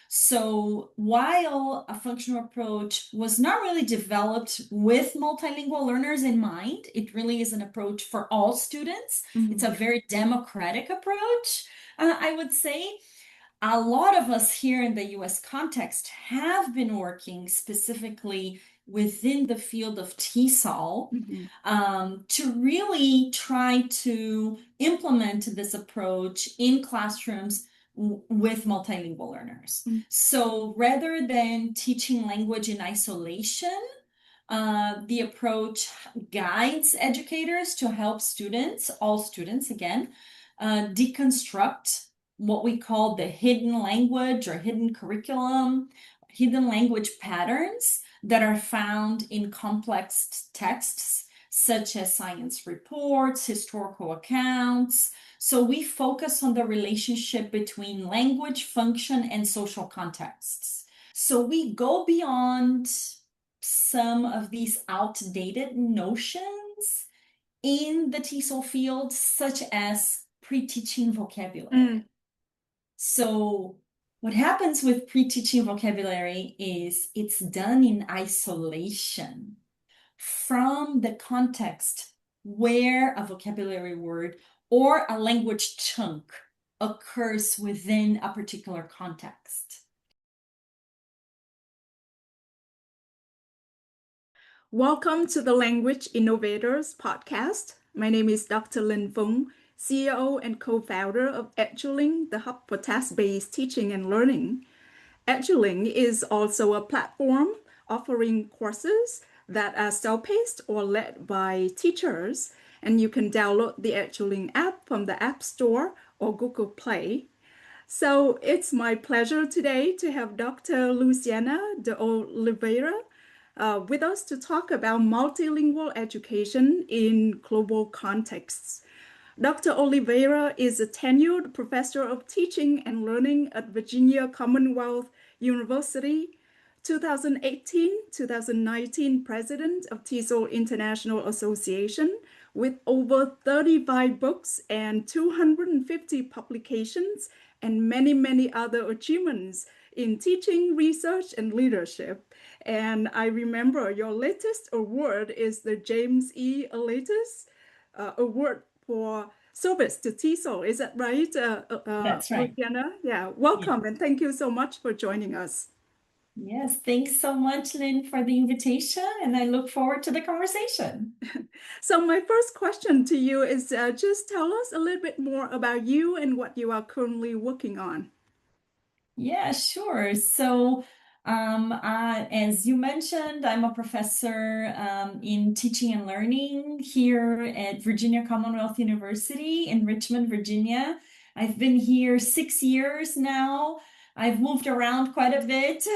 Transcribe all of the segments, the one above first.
So while a functional approach was not really developed with multilingual learners in mind, it really is an approach for all students. It's a Mhm. very democratic approach, I would say. A lot of us here in the US context have been working specifically within the field of TESOL Mhm. to really try to implement this approach in classrooms with multilingual learners. Mhm. So rather than teaching language in isolation, the approach guides educators to help students, all students again, deconstruct what we call the hidden language or hidden curriculum, hidden language patterns that are found in complex texts such as science reports, historical accounts. So we focus on the relationship between language, function, and social contexts. So we go beyond some of these outdated notions in the TESOL field, such as pre-teaching vocabulary. Mm. So what happens with pre-teaching vocabulary is it's done in isolation from the context where a vocabulary word or a language chunk occurs within a particular context. Welcome to the Language Innovators podcast. My name is Dr. Linh Phung, CEO and co-founder of Eduling, the hub for task-based teaching and learning. Eduling is also a platform offering courses that are self-paced or led by teachers, and you can download the Eduling app from the App Store or Google Play. So it's my pleasure today to have Dr. Luciana de Oliveira with us to talk about multilingual education in global contexts. Dr. Oliveira is a tenured professor of teaching and learning at Virginia Commonwealth University, 2018-2019 president of TESOL International Association, with over 35 books and 250 publications and many, many other achievements in teaching, research, and leadership. And I remember your latest award is the James E. Elatus Award for service to TESOL. Is that right, That's right. Luciana? Yeah, Yeah. welcome and thank you so much for joining us. Yes, thanks so much, Lynn, for the invitation, and I look forward to the conversation. So my first question to you is just tell us a little bit more about you and what you are currently working on. Yeah, sure. So, as you mentioned, I'm a professor in teaching and learning here at Virginia Commonwealth University in Richmond, Virginia. I've been here 6 years now. I've moved around quite a bit.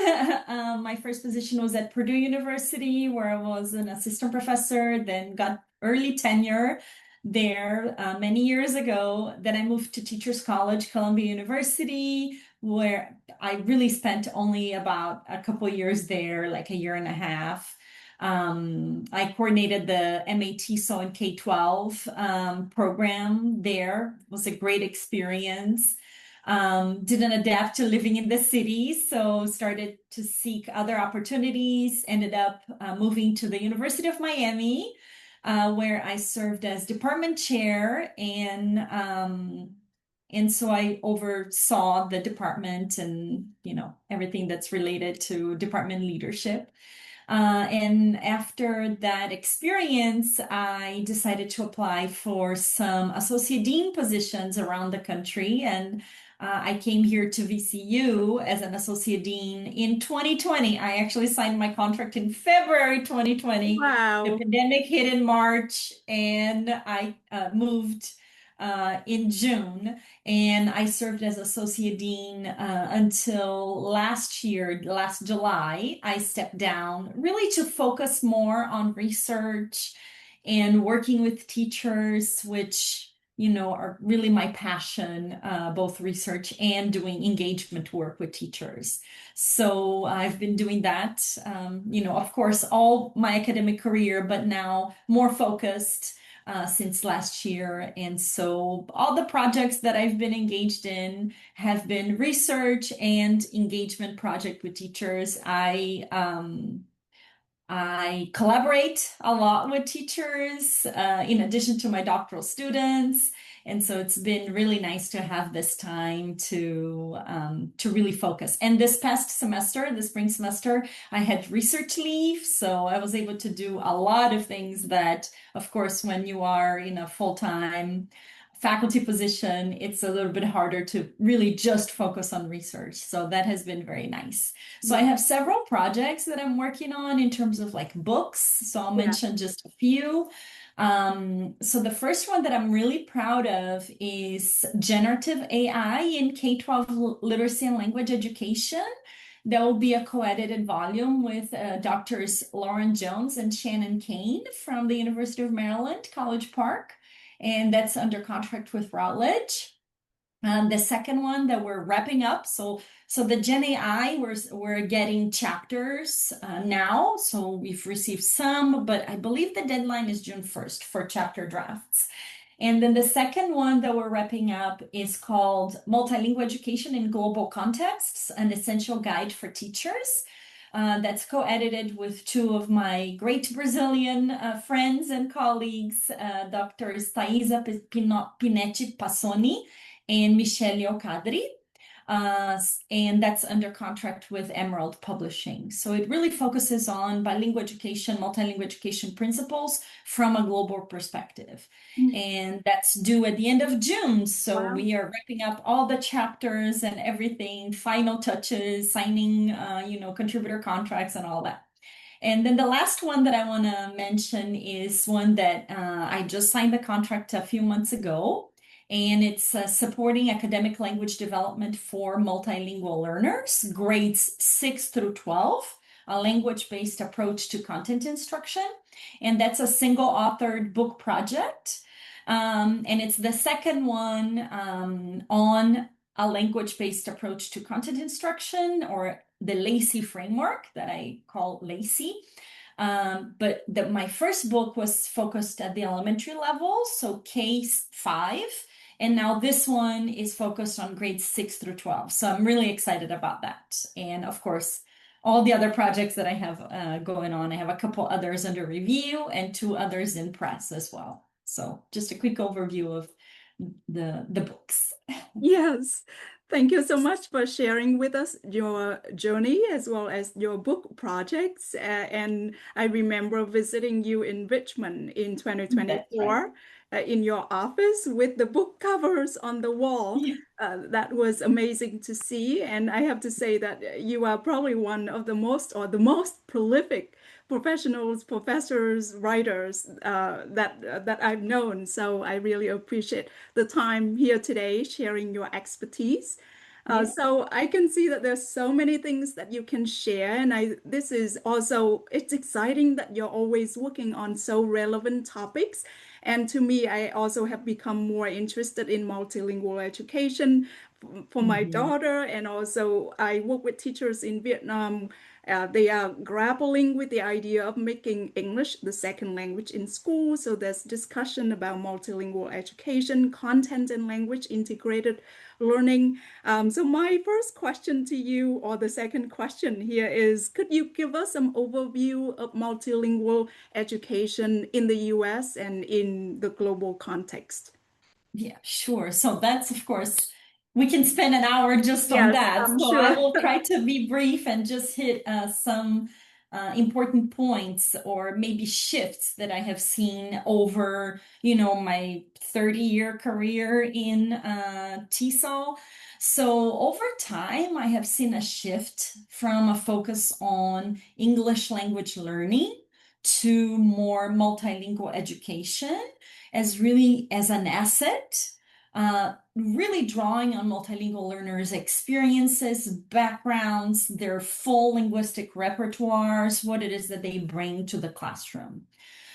My first position was at Purdue University, where I was an assistant professor, then got early tenure there many years ago. Then I moved to Teachers College, Columbia University, where I really spent only about a couple years there, like a year and a half. I coordinated the MAT and K-12 program there. It was a great experience. Didn't adapt to living in the city, so started to seek other opportunities. Ended up moving to the University of Miami, where I served as department chair and so I oversaw the department and, everything that's related to department leadership. And after that experience, I decided to apply for some associate dean positions around the country. And I came here to VCU as an associate dean in 2020. I actually signed my contract in February 2020. The Wow. pandemic hit in March, and I moved in June. And I served as associate dean until last year, last July. I stepped down really to focus more on research and working with teachers, which are really my passion, both research and doing engagement work with teachers. So I've been doing that, of course, all my academic career, but now more focused since last year. And so all the projects that I've been engaged in have been research and engagement project with teachers. I collaborate a lot with teachers in addition to my doctoral students. And so it's been really nice to have this time to really focus. And this past semester, the spring semester, I had research leave. So I was able to do a lot of things that, of course, when you are in a full-time faculty position, it's a little bit harder to really just focus on research. So that has been very nice. So I Yeah. have several projects that I'm working on in terms of like books. So I'll Yeah. mention just a few. So the first one that I'm really proud of is generative AI in K-12 literacy and language education. There will be a co-edited volume with doctors Lauren Jones and Shannon Kane from the University of Maryland, College Park, and that's under contract with Routledge. The second one that we're wrapping up, so the Gen AI, we're getting chapters now. So we've received some, but I believe the deadline is June 1st for chapter drafts. And then the second one that we're wrapping up is called Multilingual Education in Global Contexts, an essential guide for teachers. That's co-edited with two of my great Brazilian friends and colleagues, Drs. Thaisa Pinetti Passoni and Michelle Leocadri. And that's under contract with Emerald Publishing. So it really focuses on bilingual education, multilingual education principles from a global perspective. And that's due at the end of June. So Wow. we are wrapping up all the chapters and everything, final touches, signing, contributor contracts and all that. And then the last one that I want to mention is one that I just signed the contract a few months ago. And it's supporting academic language development for multilingual learners, grades 6 through 12, a language-based approach to content instruction. And that's a single authored book project. And it's the second one on a language-based approach to content instruction, or the LACI framework that I call LACI. But my first book was focused at the elementary level, so K-5. And now this one is focused on grades 6 through 12. So I'm really excited about that. And of course, all the other projects that I have going on, I have a couple others under review and two others in press as well. So just a quick overview of the books. Yes, thank you so much for sharing with us your journey as well as your book projects. And I remember visiting you in Richmond in That's right. 2024 in your office with the book covers on the wall. Yeah. That was amazing to see. And I have to say that you are probably one of the most or the most prolific professionals, professors, writers that I've known. So I really appreciate the time here today sharing your expertise. Yeah. So I can see that there's so many things that you can share, and this is also it's exciting that you're always working on so relevant topics. And to me, I also have become more interested in multilingual education for my Mhm. daughter, and also I work with teachers in Vietnam. They are grappling with the idea of making English the second language in school. So there's discussion about multilingual education, content and language integrated learning. So my first question to you, or the second question here is, could you give us some overview of multilingual education in the US and in the global context? Yeah, sure. So that's, of course, we can spend an hour just on Yes, that. I'm So I sure. will try to be brief and just hit some important points or maybe shifts that I have seen over, my 30-year career in TESOL. So over time, I have seen a shift from a focus on English language learning to more multilingual education as an asset, really drawing on multilingual learners' experiences, backgrounds, their full linguistic repertoires, what it is that they bring to the classroom.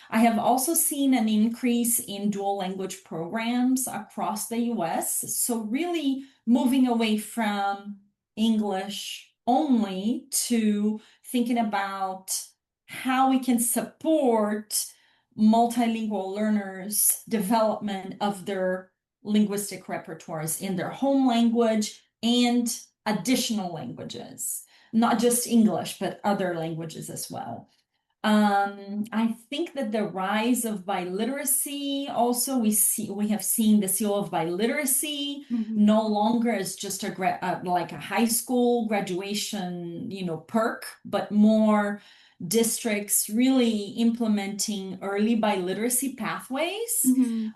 I have also seen an increase in dual language programs across the US. So really moving away from English only to thinking about how we can support multilingual learners' development of their linguistic repertoires in their home language and additional languages, not just English, but other languages as well. I think that the rise of biliteracy also we have seen the seal of biliteracy Mm-hmm. no longer as just like a high school graduation, perk, but more districts really implementing early biliteracy pathways Mm-hmm.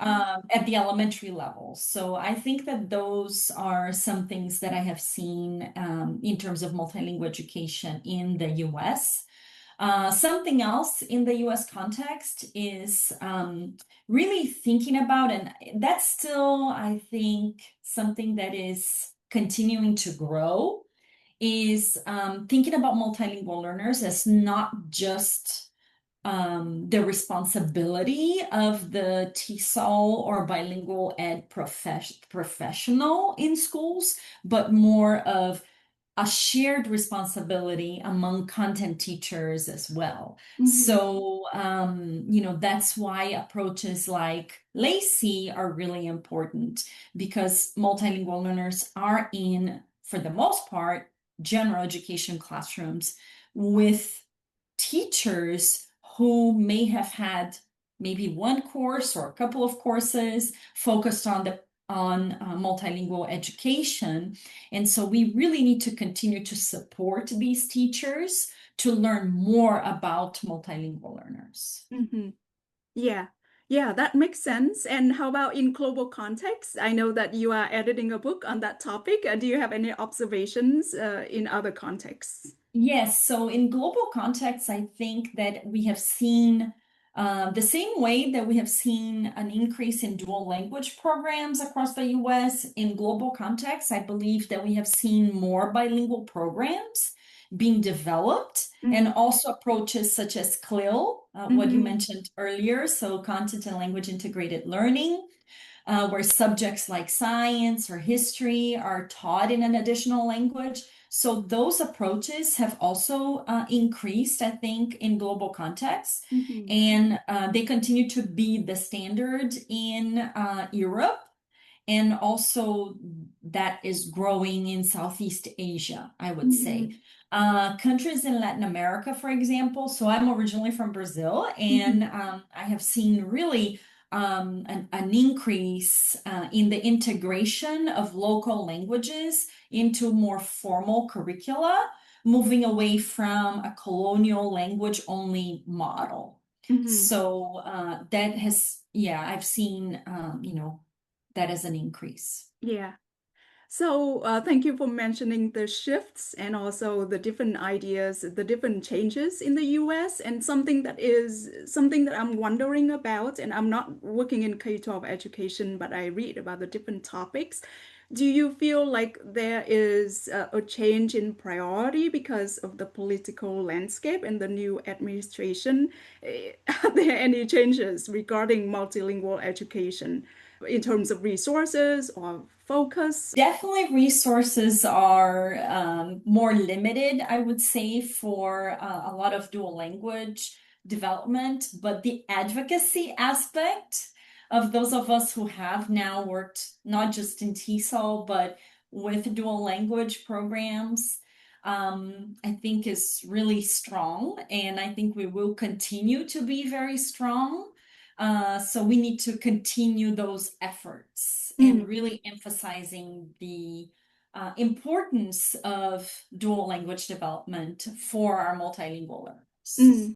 at the elementary level. So I think that those are some things that I have seen in terms of multilingual education in the US. Something else in the US context is really thinking about, and that's still, I think, something that is continuing to grow, is thinking about multilingual learners as not just the responsibility of the TESOL or bilingual ed professional in schools, but more of a shared responsibility among content teachers as well. Mm-hmm. So, that's why approaches like LACI are really important because multilingual learners are in, for the most part, general education classrooms with teachers who may have had maybe one course or a couple of courses focused on multilingual education. And so we really need to continue to support these teachers to learn more about multilingual learners. Mm-hmm. Yeah, yeah, that makes sense. And how about in global context? I know that you are editing a book on that topic. Do you have any observations in other contexts? Yes, so in global context, I think that we have seen the same way that we have seen an increase in dual language programs across the US. In global context, I believe that we have seen more bilingual programs being developed and Mm-hmm. also approaches such as CLIL, what you Mm-hmm. mentioned earlier, so content and language integrated learning, where subjects like science or history are taught in an additional language. So those approaches have also increased, I think, in global context, Mm-hmm. and they continue to be the standard in Europe. And also, that is growing in Southeast Asia, I would say. Mm-hmm. Countries in Latin America, for example. So I'm originally from Brazil, and Mm-hmm. I have seen really an increase in the integration of local languages into more formal curricula, moving away from a colonial language only model. Mm-hmm. So that has, yeah, I've seen, that as an increase. Yeah. So, thank you for mentioning the shifts and also the different ideas, the different changes in the US. And something that I'm wondering about, and I'm not working in K-12 education, but I read about the different topics. Do you feel like there is a change in priority because of the political landscape and the new administration? Are there any changes regarding multilingual education in terms of resources or focus? Definitely, resources are more limited, I would say, for a lot of dual language development, but the advocacy aspect of those of us who have now worked not just in TESOL, but with dual language programs, I think is really strong. And I think we will continue to be very strong. So we need to continue those efforts and Mm, really emphasizing the importance of dual language development for our multilingual learners. mm.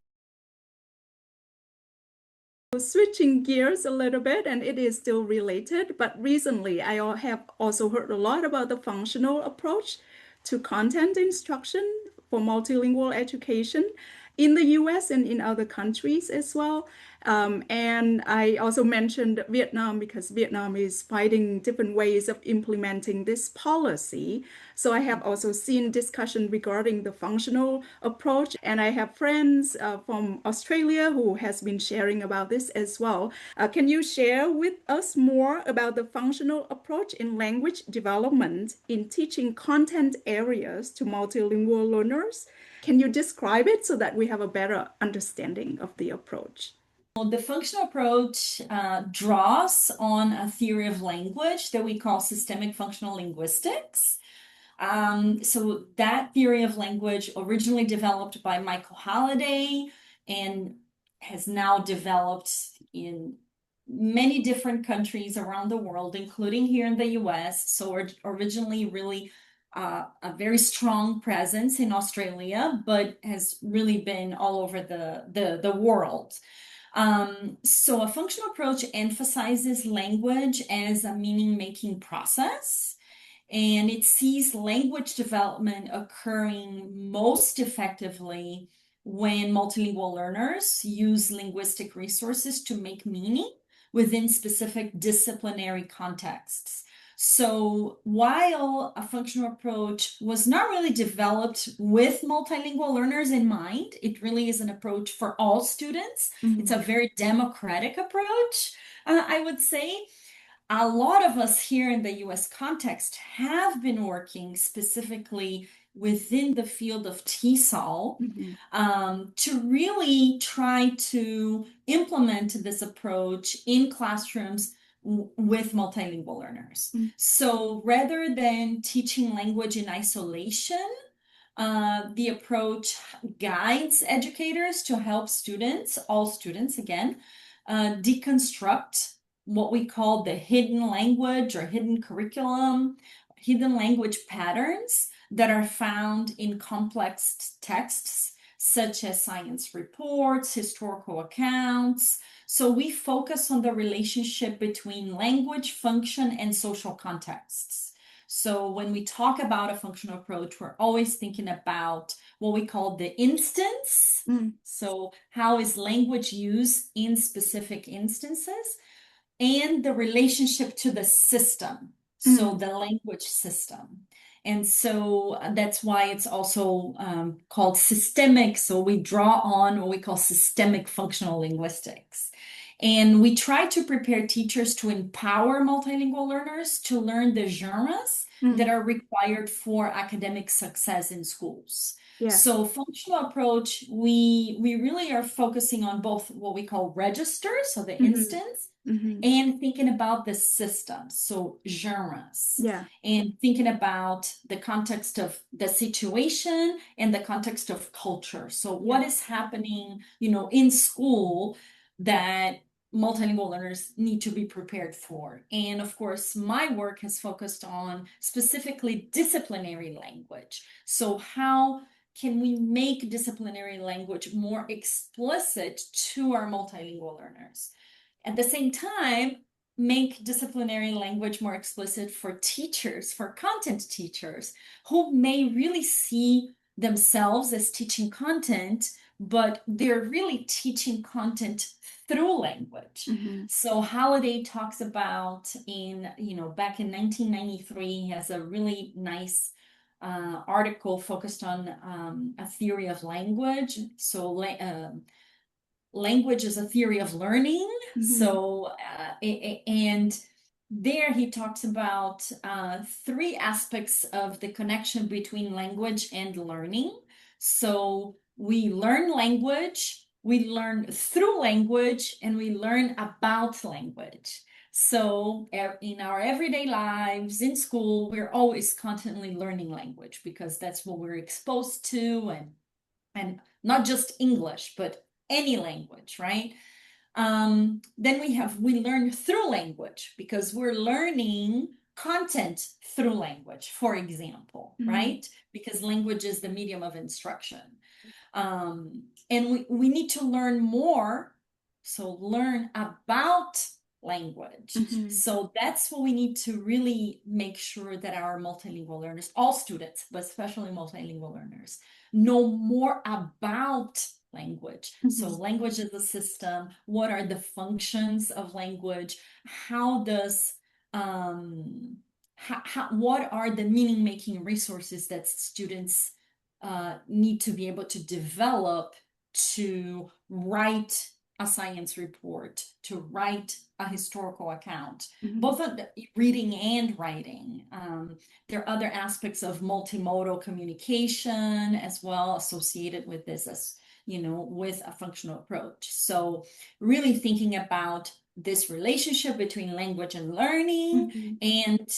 Switching gears a little bit, and it is still related, but recently have also heard a lot about the functional approach to content instruction for multilingual education in the US and in other countries as well. And I also mentioned Vietnam because Vietnam is fighting different ways of implementing this policy. So I have also seen discussion regarding the functional approach, and I have friends from Australia who has been sharing about this as well. Can you share with us more about the functional approach in language development in teaching content areas to multilingual learners? Can you describe it so that we have a better understanding of the approach? the functional approach draws on a theory of language that we call systemic functional linguistics. So that theory of language originally developed by Michael Halliday and has now developed in many different countries around the world, including here in the US. So originally really a very strong presence in Australia, but has really been all over the world. So a functional approach emphasizes language as a meaning-making process, and it sees language development occurring most effectively when multilingual learners use linguistic resources to make meaning within specific disciplinary contexts. So while a functional approach was not really developed with multilingual learners in mind, it really is an approach for all students. It's a very democratic approach, I would say. A lot of us here in the US context have been working specifically within the field of TESOL to really try to implement this approach in classrooms with multilingual learners. So rather than teaching language in isolation, the approach guides educators to help students, all students again, deconstruct what we call the hidden language or hidden curriculum, hidden language patterns that are found in complex texts such as science reports, historical accounts. So we focus on the relationship between language, function, and social contexts. So when we talk about a functional approach, we're always thinking about what we call the instance. So how is language used in specific instances? And the relationship to the system, so the language system. And so that's why it's also called systemic. So we draw on what we call systemic functional linguistics. And we try to prepare teachers to empower multilingual learners to learn the genres that are required for academic success in schools. So functional approach, we really are focusing on both what we call registers, so the instance, and thinking about the system, so genres, and thinking about the context of the situation and the context of culture. So what is happening, in school that multilingual learners need to be prepared for. And of course, my work has focused on specifically disciplinary language. So how can we make disciplinary language more explicit to our multilingual learners? At the same time, make disciplinary language more explicit for teachers, for content teachers, who may really see themselves as teaching content, but they're really teaching content through language. So Halliday talks about back in 1993, he has a really nice article focused on a theory of language. So language is a theory of learning. So, and there he talks about three aspects of the connection between language and learning. So we learn language, we learn through language, and we learn about language. So in our everyday lives, in school, we're always constantly learning language because that's what we're exposed to, and not just English, but any language, right? Then we learn through language because we're learning content through language, for example, right? Because language is the medium of instruction. And we need to learn more, so learn about language. So that's what we need to really make sure that our multilingual learners, all students, but especially multilingual learners, know more about language. So language is a system. What are the functions of language? How does what are the meaning-making resources that students need to be able to develop to write a science report, to write a historical account, both of reading and writing. There are other aspects of multimodal communication as well associated with this, as with a functional approach. So really thinking about this relationship between language and learning, Mhm. and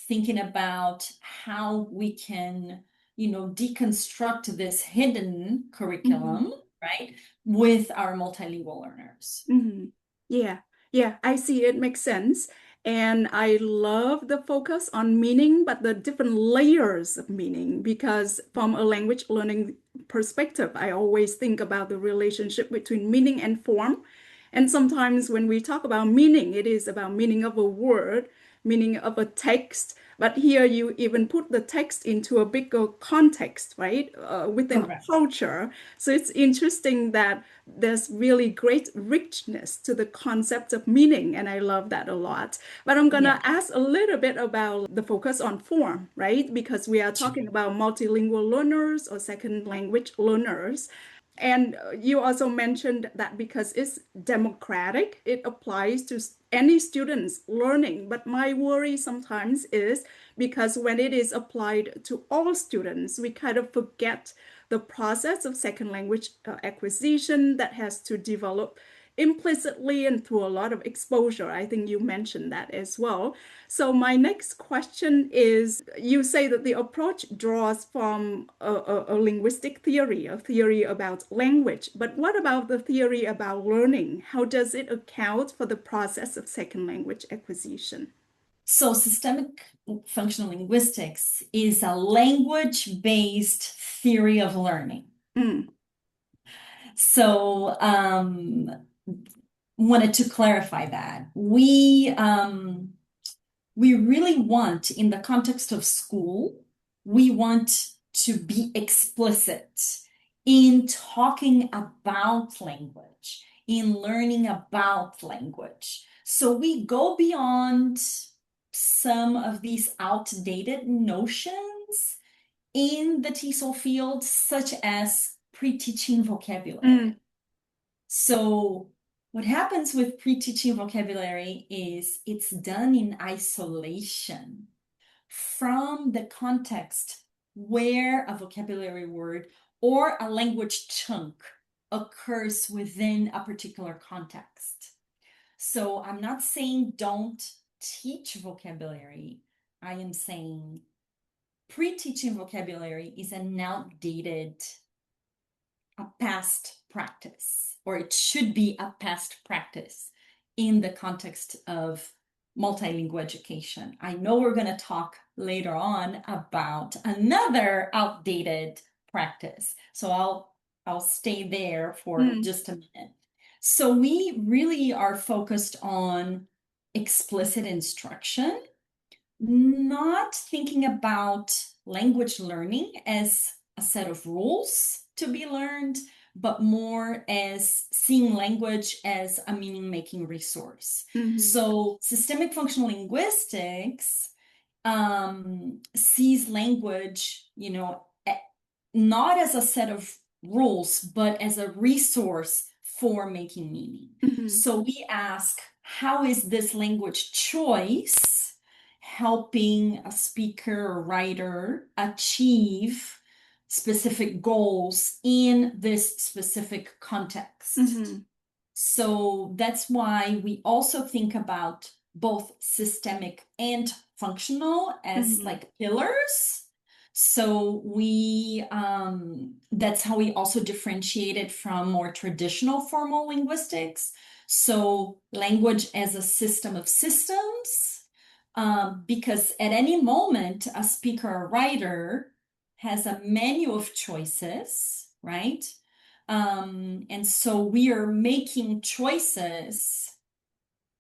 thinking about how we can, deconstruct this hidden curriculum, Mhm. right, with our multilingual learners. Mhm. Yeah, yeah, I see it makes sense. And I love the focus on meaning, but the different layers of meaning, because from a language learning perspective, I always think about the relationship between meaning and form. And sometimes when we talk about meaning, it is about meaning of a word, meaning of a text. But here you even put the text into a bigger context, right? Within Correct. culture. So it's interesting that there's really great richness to the concept of meaning, and I love that a lot. But I'm Yeah. gonna ask a little bit about the focus on form, right? Because we are Sure. talking about multilingual learners or second language learners. And you also mentioned that because it's democratic, it applies to any students learning. But my worry sometimes is because when it is applied to all students, we kind of forget the process of second language acquisition that has to develop implicitly and through a lot of exposure. I think you mentioned that as well. So my next question is, you say that the approach draws from a linguistic theory, a theory about language, but what about the theory about learning? How does it account for the process of second language acquisition? So systemic functional linguistics is a language-based theory of learning. Mm, So wanted to clarify that. We really want, in the context of school, we want to be explicit in talking about language, in learning about language. So we go beyond some of these outdated notions in the TESOL field, such as pre-teaching vocabulary. mm, So what happens with pre-teaching vocabulary is it's done in isolation from the context where a vocabulary word or a language chunk occurs within a particular context. So I'm not saying don't teach vocabulary. I am saying pre-teaching vocabulary is an outdated, a past practice, or it should be a past practice in the context of multilingual education. I know we're going to talk later on about another outdated practice. So I'll stay there for mm, just a minute. So we really are focused on explicit instruction, not thinking about language learning as a set of rules to be learned, but more as seeing language as a meaning-making resource. mhm, So systemic functional linguistics sees language, not as a set of rules, but as a resource for making meaning. mhm, So we ask, how is this language choice helping a speaker or writer achieve specific goals in this specific context? mhm, So that's why we also think about both systemic and functional as mhm, like pillars. So that's how we also differentiate it from more traditional formal linguistics. So language as a system of systems, because at any moment, a speaker or writer has a menu of choices, right? And so we are making choices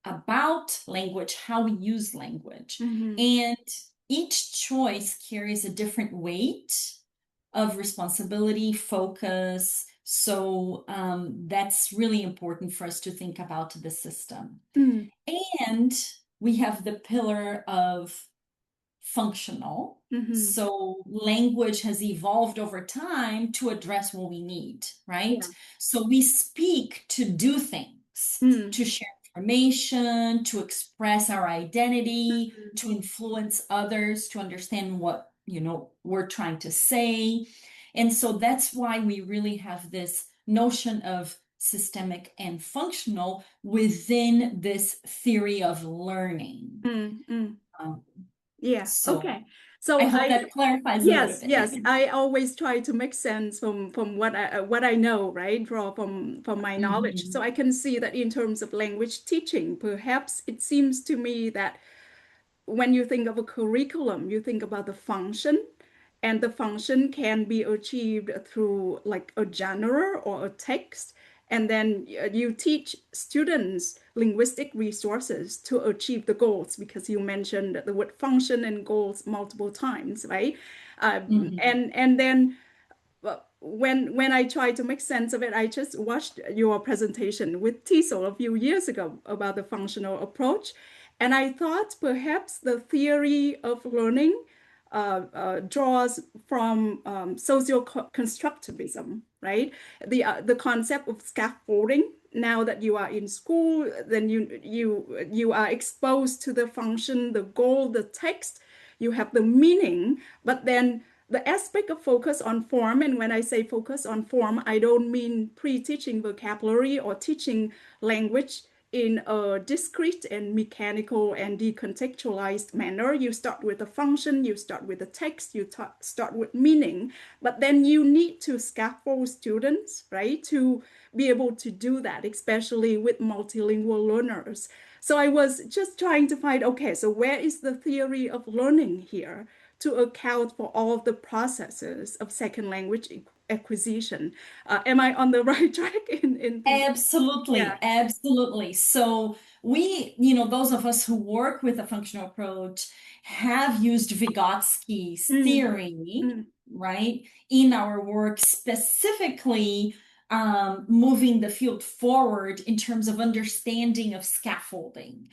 about language, how we use language. mhm, And each choice carries a different weight of responsibility, focus. So that's really important for us to think about the system. mm, And we have the pillar of functional. mhm. So language has evolved over time to address what we need, right? Yeah. So we speak to do things, Mm, to share information, to express our identity, mhm, to influence others, to understand what, we're trying to say. And so that's why we really have this notion of systemic and functional within this theory of learning. Mm. Um, Yeah. so Okay. I So hope that clarifies a little yes, bit. yes. I always try to make sense from what I know, right? Draw from my knowledge. So Mhm. I can see that in terms of language teaching, perhaps it seems to me that when you think of a curriculum, you think about the function, and the function can be achieved through like a genre or a text. And then you teach students linguistic resources to achieve the goals because you mentioned the word function and goals multiple times, right? Mhm. And then when I try to make sense of it, I just watched your presentation with TESOL a few years ago about the functional approach, and I thought perhaps the theory of learning draws from socio-constructivism, right? The concept of scaffolding. Now that you are in school, then you are exposed to the function, the goal, the text. You have the meaning, but then the aspect of focus on form, and when I say focus on form, I don't mean pre-teaching vocabulary or teaching language in a discrete and mechanical and decontextualized manner. You start with a function, you start with a text, you start with meaning, but then you need to scaffold students, right, to be able to do that, especially with multilingual learners. So I was just trying to find, okay, so where is the theory of learning here to account for all of the processes of second language acquisition? Am I on the right track in thinking? Yeah. Absolutely, absolutely. So we, those of us who work with a functional approach have used Vygotsky's Mm, theory, mm, right, in our work, specifically moving the field forward in terms of understanding of scaffolding.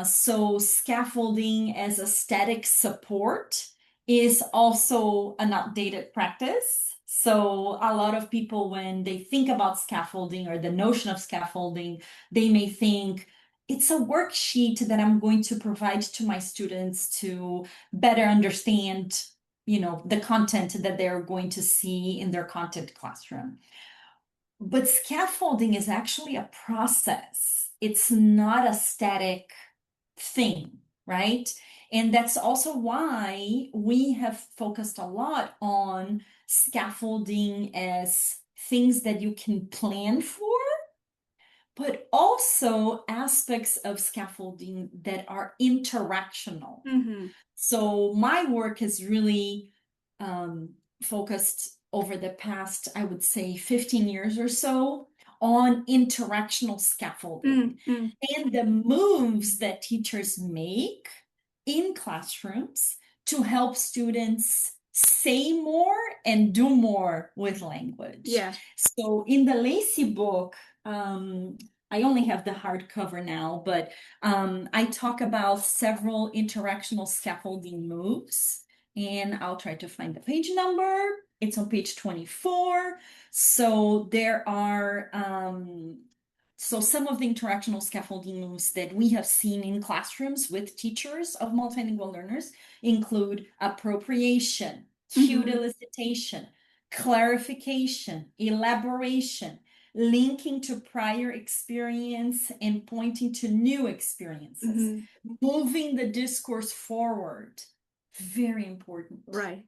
So scaffolding as a static support is also an outdated practice. So a lot of people, when they think about scaffolding or the notion of scaffolding, they may think it's a worksheet that I'm going to provide to my students to better understand, the content that they're going to see in their content classroom. But scaffolding is actually a process. It's not a static thing, right? And that's also why we have focused a lot on scaffolding as things that you can plan for, but also aspects of scaffolding that are interactional. mhm, So my work has really um, focused over the past, I would say, 15 years or so on interactional scaffolding mm. and the moves that teachers make in classrooms to help students say more and do more with language. Yeah. So in the LACI book, um, I only have the hardcover now, but I talk about several interactional scaffolding moves, and I'll try to find the page number. It's on page 24. So there are some of the interactional scaffolding moves that we have seen in classrooms with teachers of multilingual learners include appropriation, cued Mhm, elicitation, clarification, elaboration, linking to prior experience and pointing to new experiences, mhm. moving the discourse forward. Very important. Right.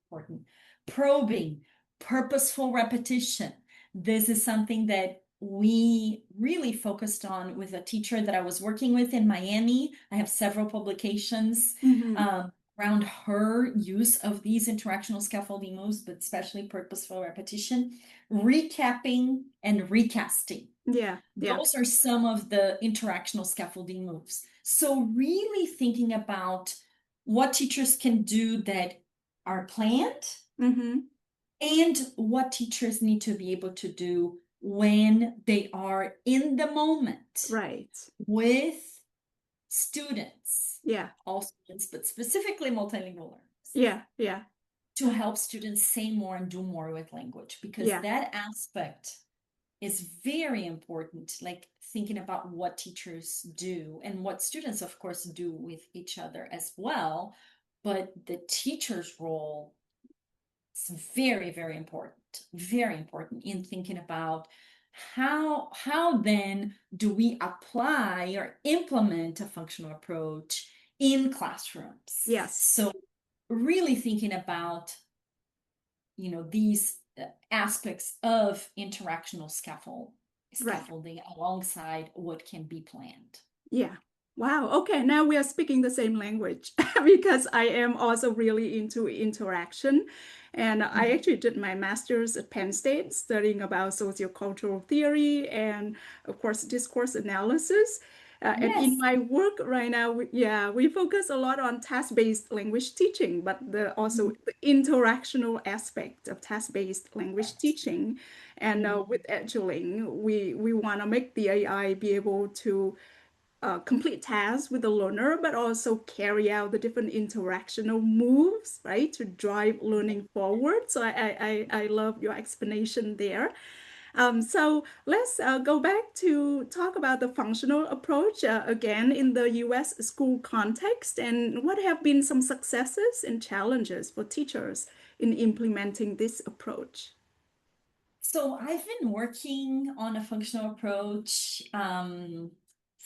Important. Probing, purposeful repetition. This is something that we really focused on with a teacher that I was working with in Miami. I have several publications Mhm. around her use of these interactional scaffolding moves, but especially purposeful repetition, recapping, and recasting. Yeah. Yeah. Those are some of the interactional scaffolding moves. So really thinking about what teachers can do that are planned Mhm. and what teachers need to be able to do when they are in the moment Right. with students, Yeah. all students, but specifically multilingual learners, Yeah. Yeah. to help students say more and do more with language, because Yeah. that aspect is very important, like thinking about what teachers do and what students, of course, do with each other as well. But the teacher's role It's very important in thinking about how then do we apply or implement a functional approach in classrooms. Yes. So really thinking about, these aspects of interactional Right. scaffolding alongside what can be planned. Yeah. Wow. Okay. Now we are speaking the same language because I am also really into interaction. And I Mhm. actually did my master's at Penn State studying about sociocultural theory and, of course, discourse analysis. And in Yes. my work right now, yeah, we focus a lot on task-based language teaching, but also Mhm. the interactional aspect of task-based language Right. teaching. And Mhm. with Eduling, we want to make the AI be able to complete tasks with the learner, but also carry out the different interactional moves, right, to drive learning forward. So I love your explanation there. So let's go back to talk about the functional approach again in the US school context and what have been some successes and challenges for teachers in implementing this approach. So I've been working on a functional approach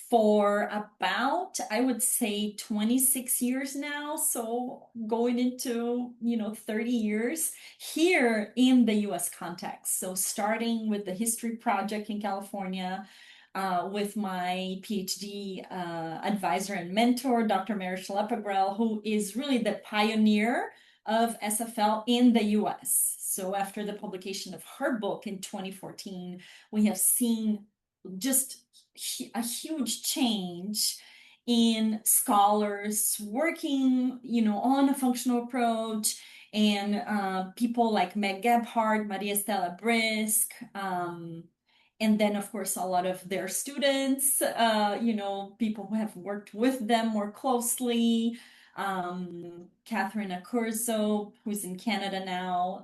for about, I would say, 26 years now. So going into, 30 years here in the US context. So starting with the history project in California, with my PhD advisor and mentor, Dr. Mary Schleppegrell, who is really the pioneer of SFL in the US. So after the publication of her book in 2014, we have seen just a huge change in scholars working, on a functional approach, and people like Meg Gebhardt, Maria Stella Brisk, and then of course a lot of their students, people who have worked with them more closely, Catherine Accurso, who's in Canada now,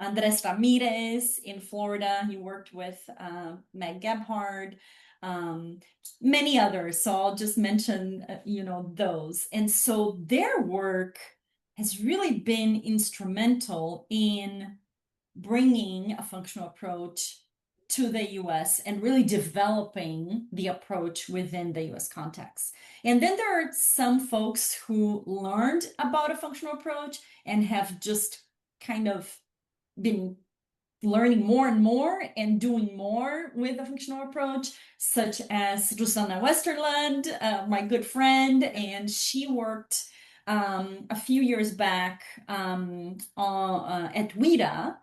Andres Ramirez in Florida, he worked with Meg Gebhard, um, many others. So I'll just mention, those. And so their work has really been instrumental in bringing a functional approach to the US and really developing the approach within the US context. And then there are some folks who learned about a functional approach and have just kind of been learning more and more and doing more with a functional approach, such as Rosanna Westerland, my good friend, and she worked a few years back at WIDA.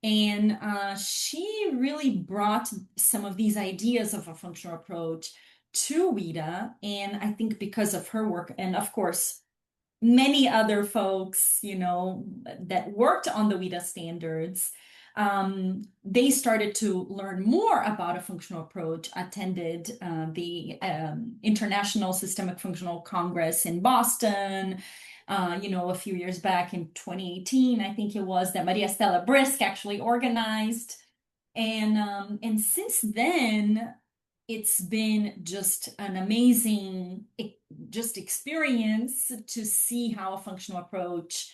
And she really brought some of these ideas of a functional approach to WIDA. And I think because of her work, and of course, many other folks, that worked on the WIDA standards, they started to learn more about a functional approach, attended the International Systemic Functional Congress in Boston, a few years back in 2018, I think it was, that Maria Stella Brisk actually organized. And since then, it's been just an amazing just experience to see how a functional approach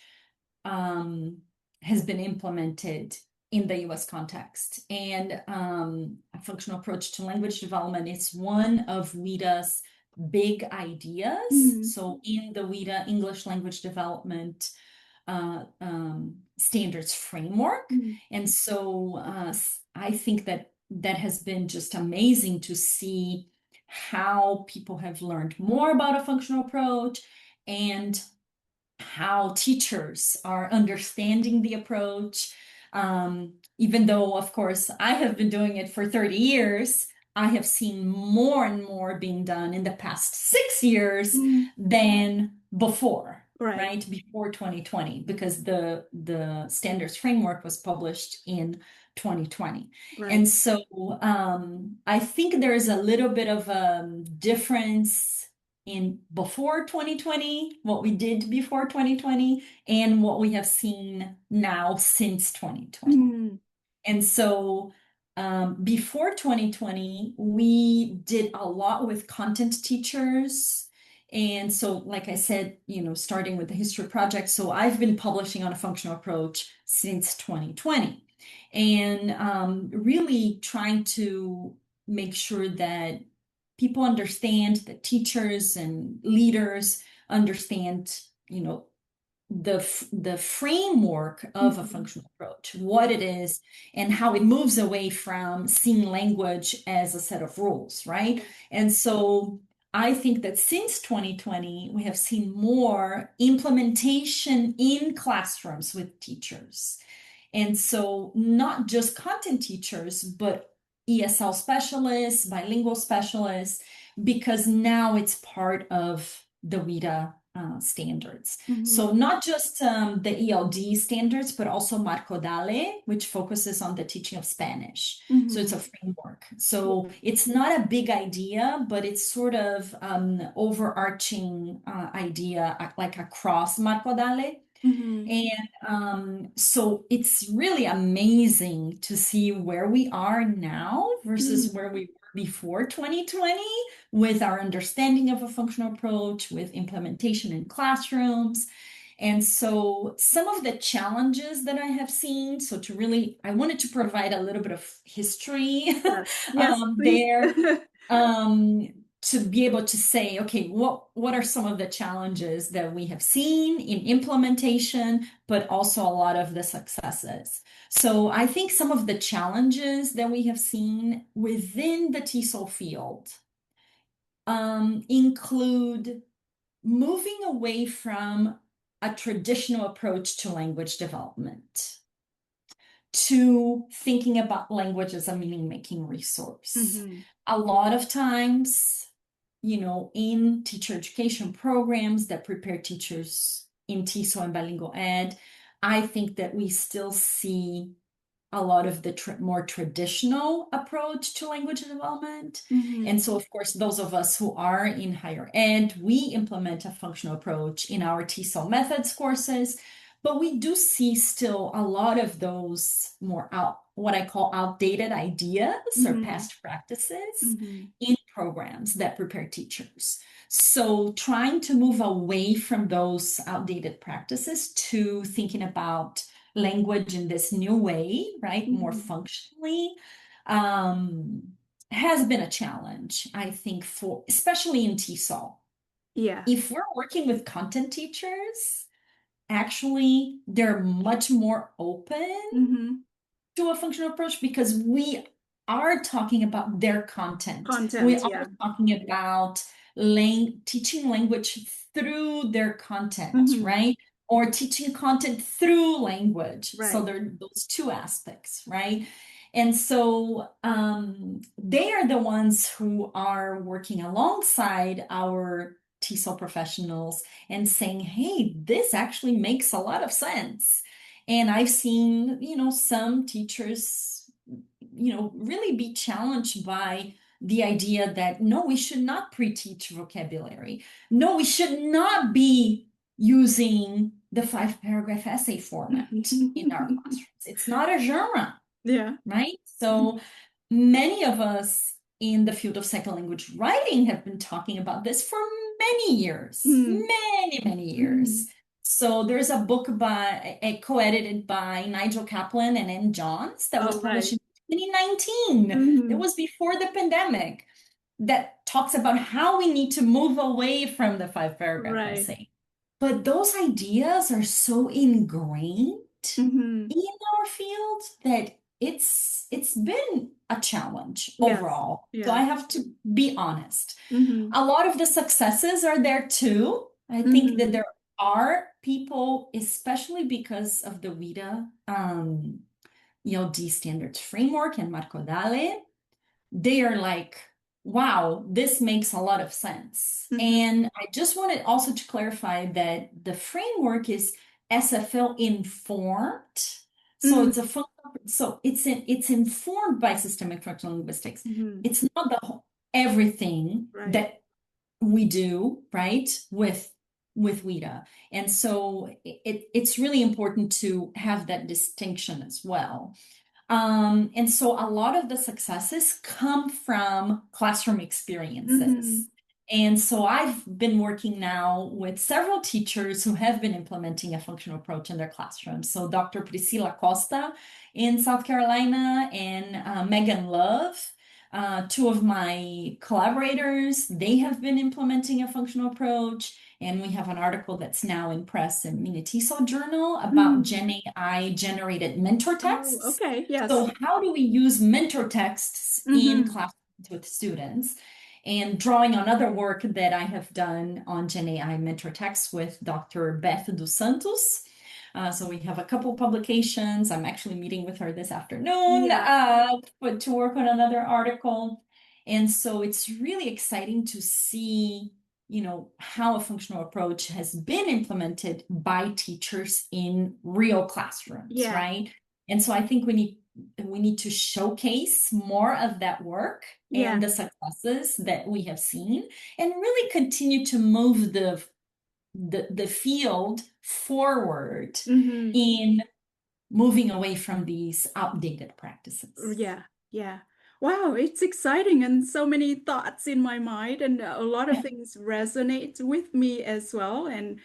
has been implemented in the US context. And a functional approach to language development is one of WIDA's big ideas. Mm, So in the WIDA English language development standards framework. mm, And so I think that has been just amazing to see how people have learned more about a functional approach and how teachers are understanding the approach. Even though, of course, I have been doing it for 30 years, I have seen more and more being done in the past 6 years mm. than before, Right, right? Before 2020, because the standards framework was published in 2020. right. And so I think there is a little bit of a difference in before 2020, what we did before 2020, and what we have seen now since 2020. Mm, And so before 2020, we did a lot with content teachers And so, like I said, starting with the history project, so I've been publishing on a functional approach since 2020, and really trying to make sure that people understand, that teachers and leaders understand, the framework of a functional approach, what it is, and how it moves away from seeing language as a set of rules, right? And so I think that since 2020, we have seen more implementation in classrooms with teachers. And so not just content teachers, but ESL specialists, bilingual specialists, because now it's part of the WIDA standards. So not just the ELD standards, but also Marco Dale, which focuses on the teaching of Spanish. So it's a framework. So it's not a big idea, but it's sort of overarching idea like across Marco Dale. And so it's really amazing to see where we are now versus where we were before 2020 with our understanding of a functional approach, with implementation in classrooms. And so some of the challenges that I have seen, so I wanted to provide a little bit of history Yes, there. To be able to say, okay, what are some of the challenges that we have seen in implementation, but also a lot of the successes. So I think some of the challenges that we have seen within the TESOL field include moving away from a traditional approach to language development, to thinking about language as a meaning-making resource. A lot of times, in teacher education programs that prepare teachers in TESOL and bilingual ed, I think that we still see a lot of the more traditional approach to language development. And so, of course, those of us who are in higher ed, we implement a functional approach in our TESOL methods courses, but we do see still a lot of those more what I call outdated ideas or past practices in programs that prepare teachers. So trying to move away from those outdated practices to thinking about language in this new way, right, more functionally, has been a challenge, I think, especially in TESOL. Yeah. If we're working with content teachers, actually, they're much more open to a functional approach because we are talking about their content. We are talking about teaching language through their content, right? Or teaching content through language. Right. So there are those two aspects, right? And so they are the ones who are working alongside our TESOL professionals and saying, hey, this actually makes a lot of sense. And I've seen, some teachers, really be challenged by the idea that, no, we should not pre-teach vocabulary. No, we should not be using the 5-paragraph essay format in our classrooms. It's not a genre. Yeah. Right? So many of us in the field of second language writing have been talking about this for many years, many years. So there's a book co-edited by Nigel Kaplan and Ann Johns that was published in 2019. It was before the pandemic, that talks about how we need to move away from the 5-paragraph essay. But those ideas are so ingrained in our field that it's been a challenge overall. So I have to be honest. A lot of the successes are there too. I think that there are people, especially because of the WIDA ELD standards framework and Marco Dale, they are like, wow, this makes a lot of sense. And I just wanted also to clarify that the framework is SFL informed. So it's informed by systemic functional linguistics. It's not everything that we do, right, with WIDA. And so it's really important to have that distinction as well. And so a lot of the successes come from classroom experiences. And so I've been working now with several teachers who have been implementing a functional approach in their classrooms. So Dr. Priscila Costa in South Carolina and Megan Love, two of my collaborators, they have been implementing a functional approach. And we have an article that's now in press in the TESOL journal about Mm. Gen AI generated mentor Oh, texts. okay. Yes. So how do we use mentor texts in Mm-hmm. classrooms with students? And drawing on other work that I have done on Gen AI mentor texts with Dr. Beth dos Santos. So we have a couple publications. I'm actually meeting with her this afternoon Yeah. to work on another article. And so it's really exciting to see, how a functional approach has been implemented by teachers in real classrooms, Yeah. right? And so I think we need to showcase more of that work Yeah. and the successes that we have seen and really continue to move the field forward Mm-hmm. in moving away from these outdated practices. Yeah, yeah. Wow, it's exciting and so many thoughts in my mind, and a lot of things resonate with me as well. And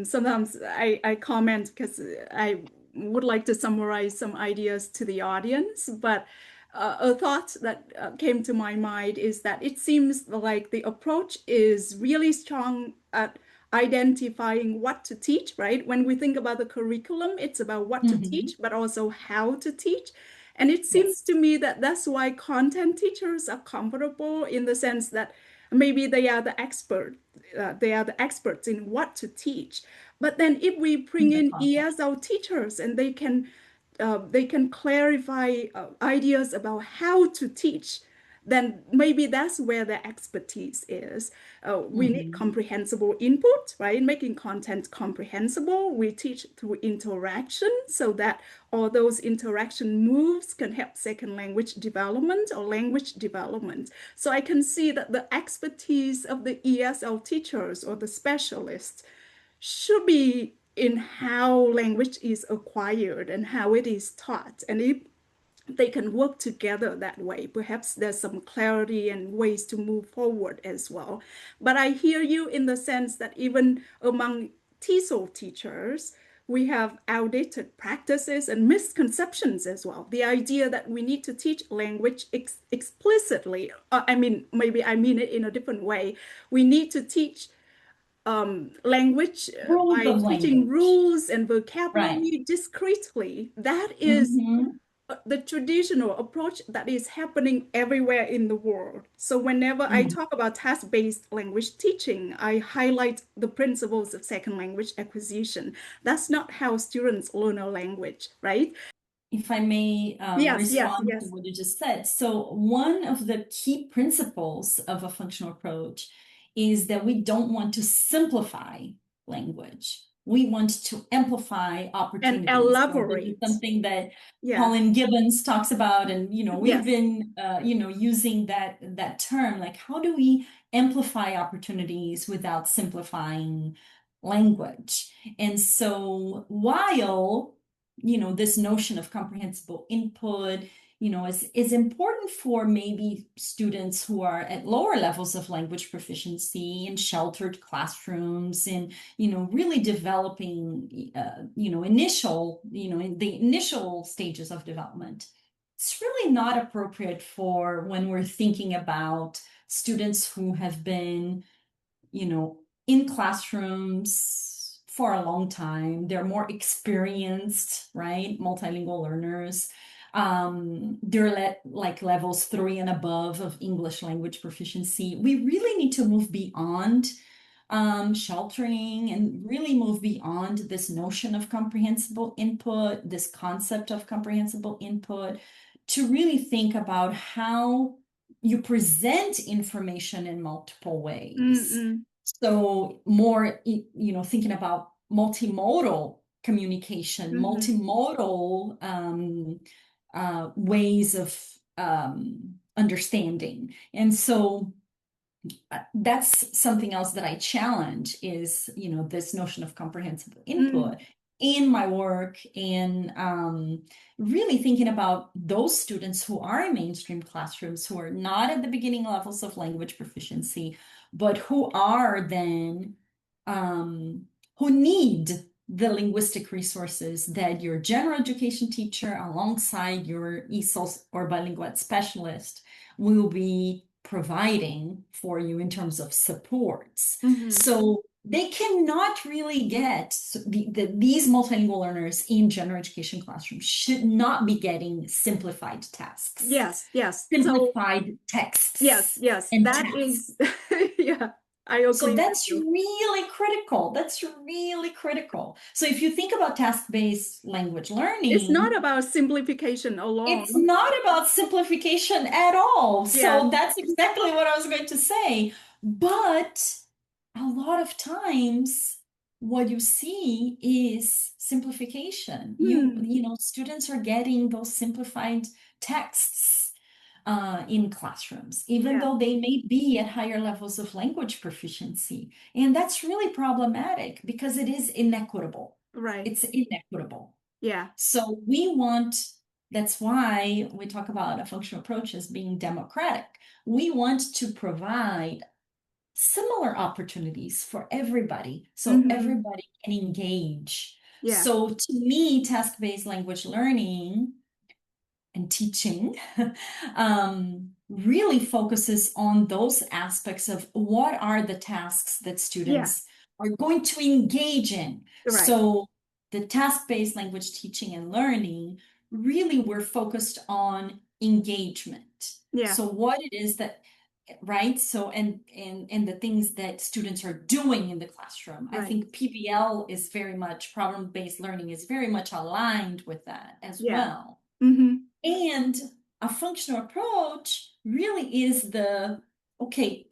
sometimes I comment because I would like to summarize some ideas to the audience. But a thought that came to my mind is that it seems like the approach is really strong at identifying what to teach, right? When we think about the curriculum, it's about what to Mhm. teach, but also how to teach. And it seems Yes. to me that that's why content teachers are comfortable in the sense that maybe they are the experts in what to teach. But then if we bring The in content. ESL teachers and they can clarify ideas about how to teach, then maybe that's where the expertise is. We need Mhm. comprehensible input, right? Making content comprehensible. We teach through interaction so that all those interaction moves can help second language development or language development. So I can see that the expertise of the ESL teachers or the specialists should be in how language is acquired and how it is taught. And if they can work together that way, perhaps there's some clarity and ways to move forward as well. But I hear you in the sense that even among TESOL teachers, we have outdated practices and misconceptions as well. The idea that we need to teach language explicitly, I mean, maybe I mean it in a different way. We need to teach language Rules by of teaching language. rules and Right. vocabulary discretely. That is Mhm. the traditional approach that is happening everywhere in the world. So whenever I Mhm. talk about task-based language teaching, I highlight the principles of second language acquisition. That's not how students learn a language, right? If I may Yes, yes, respond to yes. what you just said. So, one of the key principles of a functional approach is that we don't want to simplify language. We want to amplify And opportunities. So, this is elaborate. something that Yeah. Colin Gibbons talks about, and we've Yes. been using that term. Like, how do we amplify opportunities without simplifying language? And so, while this notion of comprehensible input, is important for maybe students who are at lower levels of language proficiency in sheltered classrooms and, really developing, in the initial stages of development. It's really not appropriate for when we're thinking about students who have been in classrooms for a long time. They're more experienced, right? Multilingual learners. They're like levels 3 and above of English language proficiency. We really need to move beyond sheltering and really move beyond this notion of comprehensible input, this concept of comprehensible input, to really think about how you present information in multiple ways. Mm-mm. So more, thinking about multimodal communication, Mm-hmm. multimodal ways of understanding. And so that's something else that I challenge is, this notion of comprehensible Mm. input in my work and really thinking about those students who are in mainstream classrooms who are not at the beginning levels of language proficiency, but who are then, who need the linguistic resources that your general education teacher, alongside your ESOL or bilingual ed specialist, will be providing for you in terms of supports. So they cannot really get these multilingual learners in general education classrooms should not be getting simplified tasks. Yes, yes. Simplified texts. Yes, And that tasks. is, yeah, I agree So with that's you. really critical. That's really critical. So if you think about task-based language It's not learning, about simplification it's alone. not about simplification at all. Yeah. So that's exactly what I was going to say. But a lot of times, what you see is simplification. You know, students are getting those simplified texts in classrooms, even Yeah, though they may be at higher levels of language proficiency. And that's really problematic because it is inequitable. right. It's inequitable. Yeah. So we want, that's why we talk about a functional approach as being democratic. We want to provide similar opportunities for everybody so everybody can engage. Yeah. So to me, task-based language learning and teaching really focuses on those aspects of what are the tasks that Yeah. students are going to engage in. Right. So the task-based language teaching and learning, really we're focused on engagement. Yeah. So what it is that, right? So and the things that students are doing in the classroom. I Right. think PBL is very much, problem-based learning is very much aligned with that as Yeah. well. Mm-hmm. And a functional approach really is the, okay,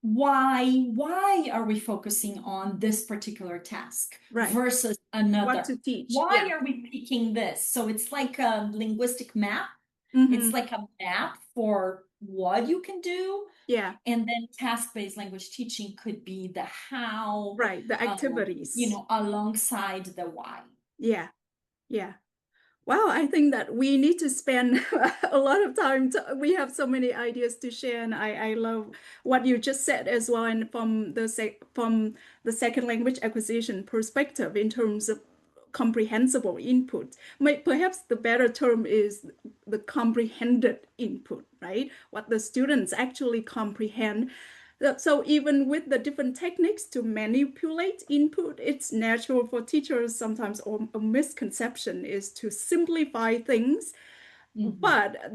why are we focusing on this particular task Right. versus What another? to teach. Why Yeah. are we picking this? So it's like a linguistic map. Mm-hmm. It's like a map for what you can do. Yeah. And then task-based language teaching could be the how, Right. The you activities. know, alongside the why. Yeah. Yeah. Wow, I think that we need to spend a lot of time. We have so many ideas to share, and I love what you just said as well. And from the second language acquisition perspective, in terms of comprehensible input, perhaps the better term is the comprehended input, right? What the students actually comprehend. So even with the different techniques to manipulate input, it's natural for teachers sometimes, or a misconception is to simplify things. Mhm. But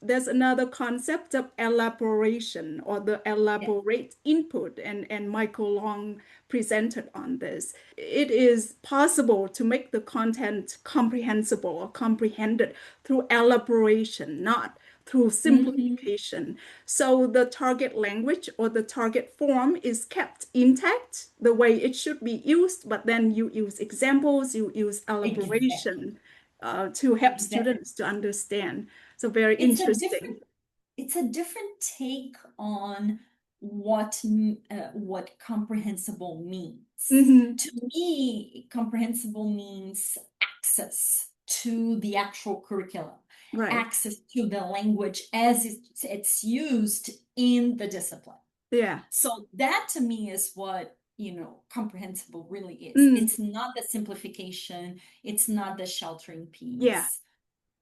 there's another concept of elaboration, or the Yeah. elaborate input, and Michael Long presented on this. It is possible to make the content comprehensible or comprehended through elaboration, not through Mhm. simplification. So the target language or the target form is kept intact the way it should be used, but then you use examples, you use Exactly. elaboration to help Exactly. students to understand. So very It's a interesting. different it's a different take on what comprehensible means. Hmm. To me, comprehensible means access to the actual curriculum, Right. access to the language as it's used in the discipline. Yeah. So that to me is what, you know, comprehensible really is. Mm. It's not the simplification, it's not the sheltering Yeah. piece.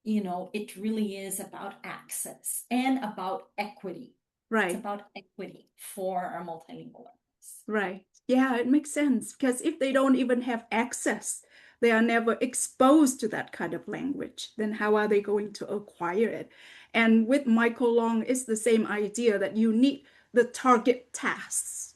You know, it really is about access and about equity. It's Right. about equity for our multilingual learners. Right. Yeah, it makes sense because if they don't even have access, they are never exposed to that kind of language, then how are they going to acquire it? And with Michael Long, it's the same idea that you need the target tasks,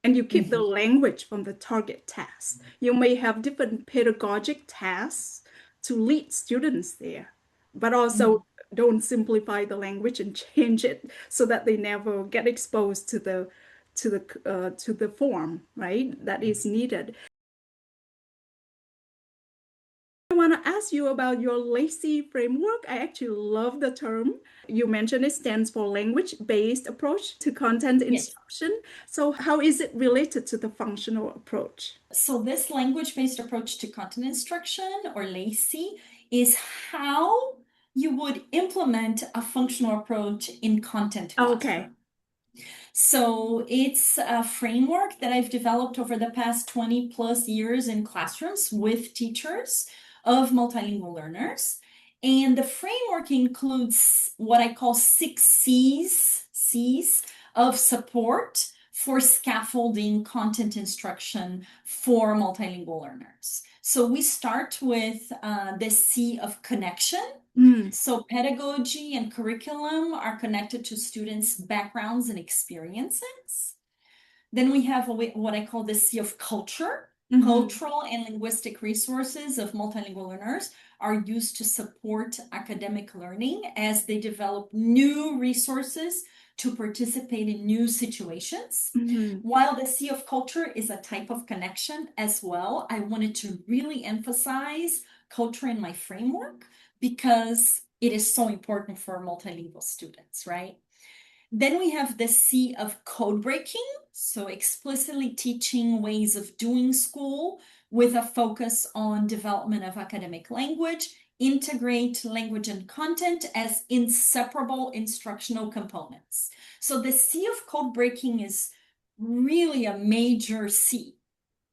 and you keep the Mhm. language from the target tasks. You may have different pedagogic tasks to lead students there, but also Mhm. don't simplify the language and change it so that they never get exposed to the form, right? That is needed. I want to ask you about your LACI framework. I actually love the term. You mentioned it stands for language-based approach to content Yes. instruction. So how is it related to the functional approach? So this language-based approach to content instruction, or LACI, is how you would implement a functional approach in content Okay. classroom. So it's a framework that I've developed over the past 20 plus years in classrooms with teachers of multilingual learners. And the framework includes what I call 6 C's of support for scaffolding content instruction for multilingual learners. So we start with the C of connection. So pedagogy and curriculum are connected to students' backgrounds and experiences. Then we have what I call the C of culture. Cultural and linguistic resources of multilingual learners are used to support academic learning as they develop new resources to participate in new situations. While the C of culture is a type of connection as well, I wanted to really emphasize culture in my framework because it is so important for multilingual students, right? Then we have the C of code breaking, so explicitly teaching ways of doing school with a focus on development of academic language, integrate language and content as inseparable instructional components. So the C of code breaking is really a major C,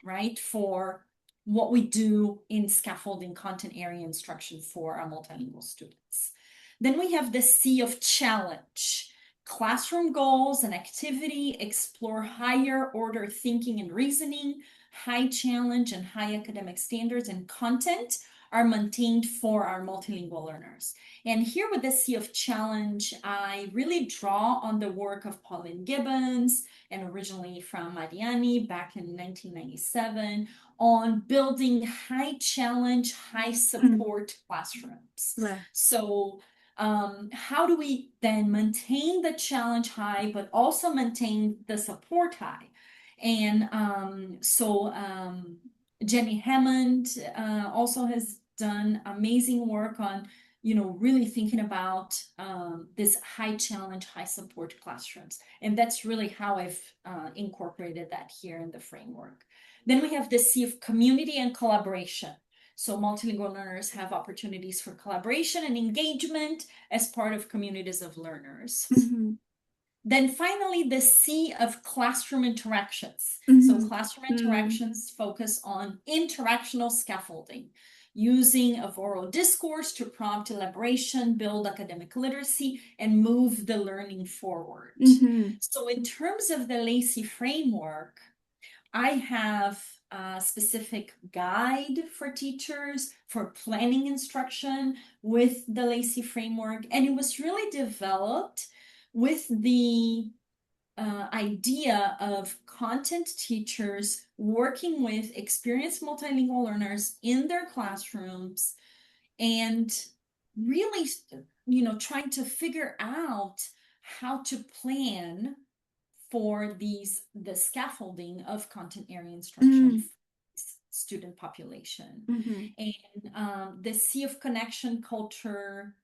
right, for what we do in scaffolding content area instruction for our multilingual students. Then we have the C of challenge. Classroom goals and activity explore higher order thinking and reasoning, high challenge and high academic standards and content are maintained for our multilingual learners. And here with the C of challenge, I really draw on the work of Pauline Gibbons and originally from Mariani back in 1997 on building high challenge, high support classrooms. Right. So how do we then maintain the challenge high, but also maintain the support high? And Jenny Hammond also has done amazing work on, really thinking about this high challenge, high support classrooms. And that's really how I've incorporated that here in the framework. Then we have the C of community and collaboration. So multilingual learners have opportunities for collaboration and engagement as part of communities of learners. Then finally, the C of classroom interactions. So classroom interactions focus on interactional scaffolding, using of oral discourse to prompt elaboration, build academic literacy, and move the learning forward. So in terms of the LACI framework, I have a specific guide for teachers for planning instruction with the LACI framework, and it was really developed with the idea of content teachers working with experienced multilingual learners in their classrooms and really, trying to figure out how to plan for the scaffolding of content area instruction student population. And the C of connection, culture,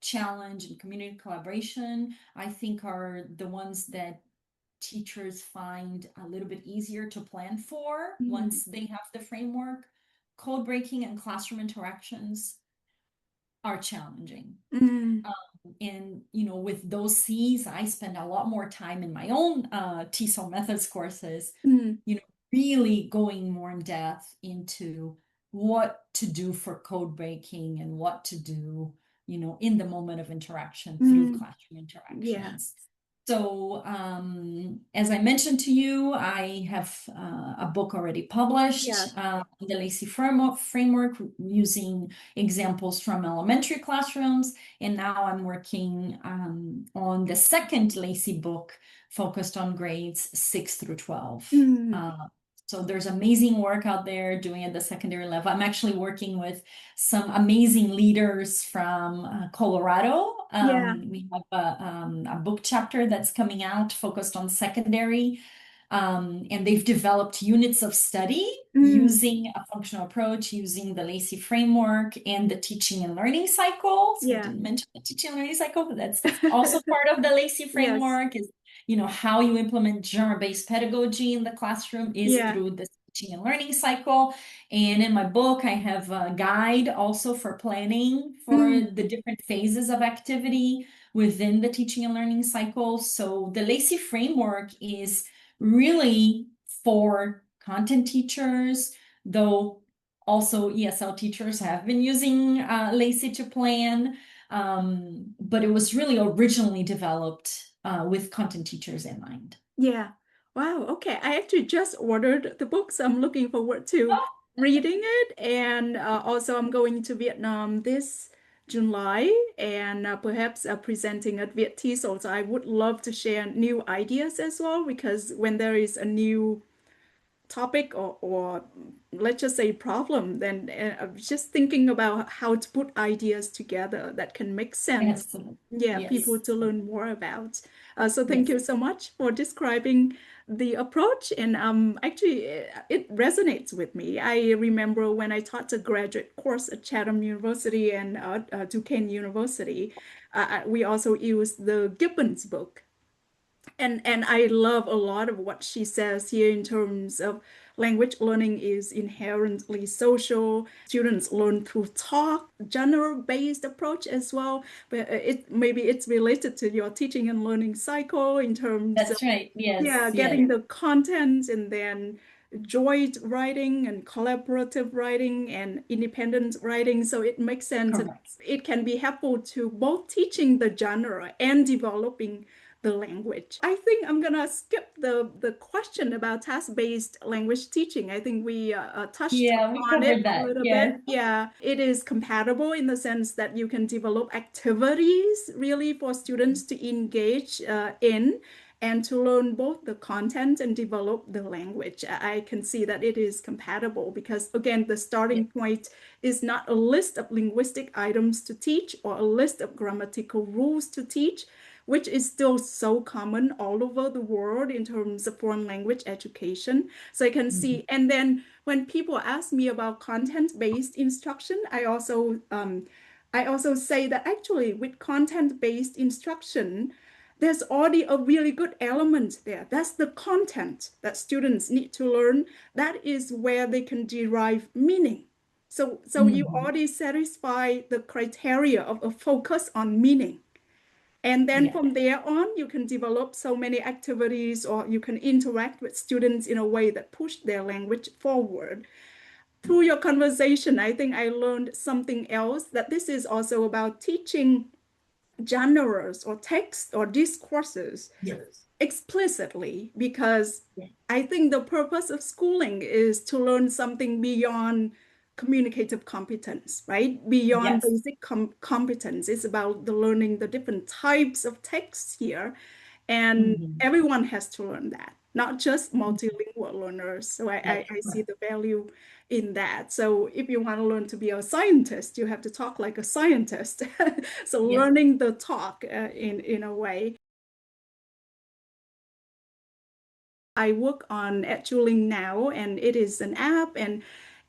challenge, and community collaboration, I think are the ones that teachers find a little bit easier to plan for once they have the framework. Code breaking and classroom interactions are challenging. And with those C's, I spend a lot more time in my own TESOL methods courses, really going more in depth into what to do for code breaking and what to do, in the moment of interaction through classroom interactions. So as I mentioned to you, I have a book already published, the LACI framework using examples from elementary classrooms. And now I'm working on the second LACI book focused on grades 6 through 12. So there's amazing work out there doing at the secondary level. I'm actually working with some amazing leaders from Colorado. We have a book chapter that's coming out focused on secondary. And they've developed units of study using a functional approach, using the LACI framework and the teaching and learning cycle. So I didn't mention the teaching and learning cycle, but that's also part of the LACI framework is how you implement genre-based pedagogy in the classroom is through the teaching and learning cycle. And in my book, I have a guide also for planning for the different phases of activity within the teaching and learning cycle. So the LACI framework is really for content teachers, though also ESL teachers have been using LACI to plan, but it was really originally developed with content teachers in mind. Yeah. Wow. Okay. I actually just ordered the book, so I'm looking forward to reading it. And also, I'm going to Vietnam this July and perhaps presenting at Viet TESOL. So I would love to share new ideas as well, because when there is a new topic or let's just say problem, then I'm just thinking about how to put ideas together that can make sense. Absolutely. Yeah, people Yes. to learn more about. So thank Yes. you so much for describing the approach. And actually, it resonates with me. I remember when I taught a graduate course at Chatham University and Duquesne University, we also used the Gibbons book. And I love a lot of what she says here in terms of language learning is inherently social. Students learn through talk, genre-based approach as well. But maybe it's related to your teaching and learning cycle in terms of That's right. Yes. yeah, Yes. getting the content and then joint writing and collaborative writing and independent writing. So it makes sense. And Correct. it can be helpful to both teaching the genre and developing the language. I think I'm gonna skip the question about task-based language teaching. I think we touched Yeah, we on it covered a that. little bit. Yes. Yeah, it is compatible in the sense that you can develop activities really for students to engage in and to learn both the content and develop the language. I can see that it is compatible because, again, the Yeah. starting point is not a list of linguistic items to teach or a list of grammatical rules to teach, which is still so common all over the world in terms of foreign language education. So I can Mhm. see, and then when people ask me about content-based instruction, I also say that actually with content-based instruction, there's already a really good element there. That's the content that students need to learn. That is where they can derive meaning. So you Mhm. already satisfy the criteria of a focus on meaning. And then Yeah. from there on, you can develop so many activities or you can interact with students in a way that push their language forward. Through your conversation, I think I learned something else that this is also about teaching genres or texts or discourses Yes. explicitly, because Yeah. I think the purpose of schooling is to learn something beyond communicative competence, right? Beyond Yes. basic competence. It's about the learning the different types of texts here. And Mhm. everyone has to learn that, not just multilingual learners. So That's I see correct. the value in that. So if you want to learn to be a scientist, you have to talk like a scientist. So Yes. learning the talk in a way. I work on Eduling now, and it is an app, and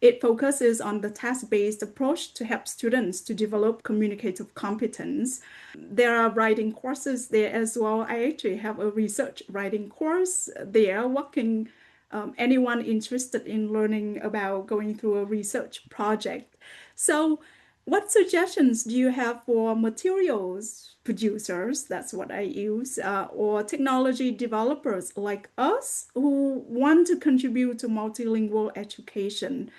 it focuses on the task-based approach to help students to develop communicative competence. There are writing courses there as well. I actually have a research writing course there, working anyone interested in learning about going through a research project. So what suggestions do you have for materials producers? That's what I use, or technology developers like us who want to contribute to multilingual education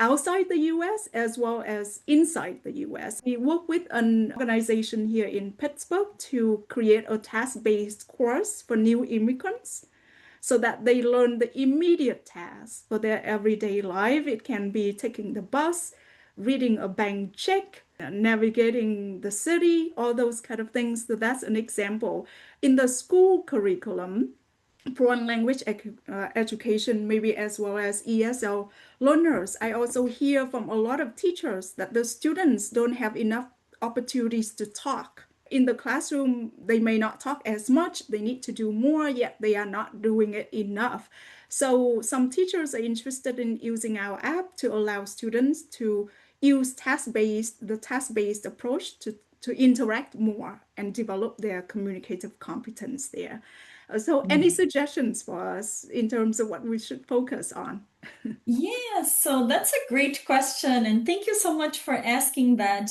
outside the US as well as inside the US. We work with an organization here in Pittsburgh to create a task-based course for new immigrants so that they learn the immediate tasks for their everyday life. It can be taking the bus, reading a bank check, navigating the city, all those kind of things. So that's an example. In the school curriculum, foreign language education, maybe as well as ESL learners, I also hear from a lot of teachers that the students don't have enough opportunities to talk. In the classroom, they may not talk as much, they need to do more, yet they are not doing it enough. So some teachers are interested in using our app to allow students to use the task-based approach to interact more and develop their communicative competence there. So any Mhm. suggestions for us in terms of what we should focus on? Yeah, so that's a great question. And thank you so much for asking that,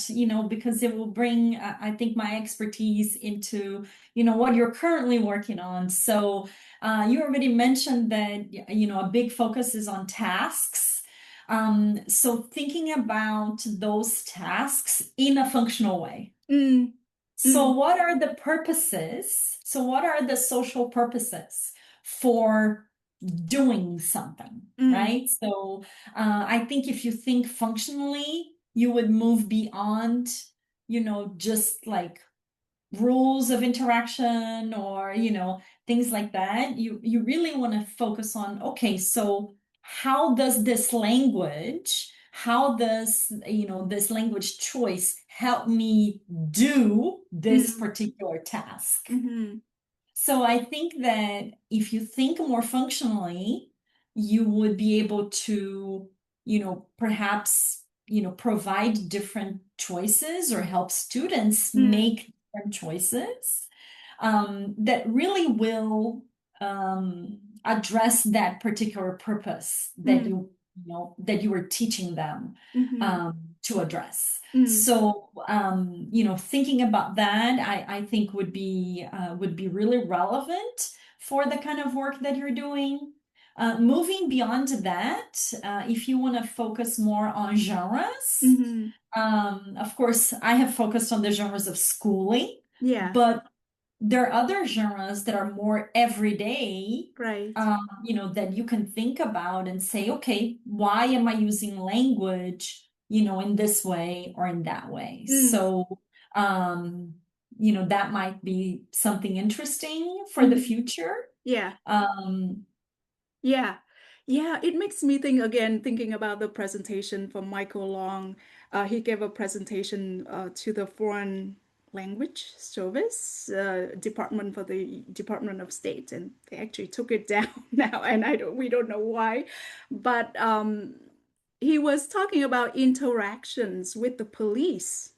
because it will bring, I think, my expertise into, what you're currently working on. So you already mentioned that, a big focus is on tasks. So thinking about those tasks in a functional way. Mm, So, mm, what are the purposes? So, what are the social purposes for doing something, mm, right? So, I think if you think functionally, you would move beyond, just like rules of interaction or things like that. You really want to focus on, okay, so how does this language, how does this language choice help me do this mm, particular task? mm, So I think that if you think more functionally, you would be able to, perhaps, provide different choices or help students mm, make different choices that really will address that particular purpose that mm, you were teaching them mm, to address. mm, So, thinking about that, I think would be really relevant for the kind of work that you're doing. Moving beyond that, if you want to focus more on genres, mm. of course, I have focused on the genres of schooling, Yeah, but there are other genres that are more everyday, right. that you can think about and say, okay, why am I using language, in this way or in that way? Mm, So, um, that might be something interesting for the mm. future. Yeah. Um, Yeah, yeah, it makes me think again, thinking about the presentation from Michael Long. He gave a presentation to the Foreign Language Service Department for the Department of State, and they actually took it down now, and we don't know why. But he was talking about interactions with the police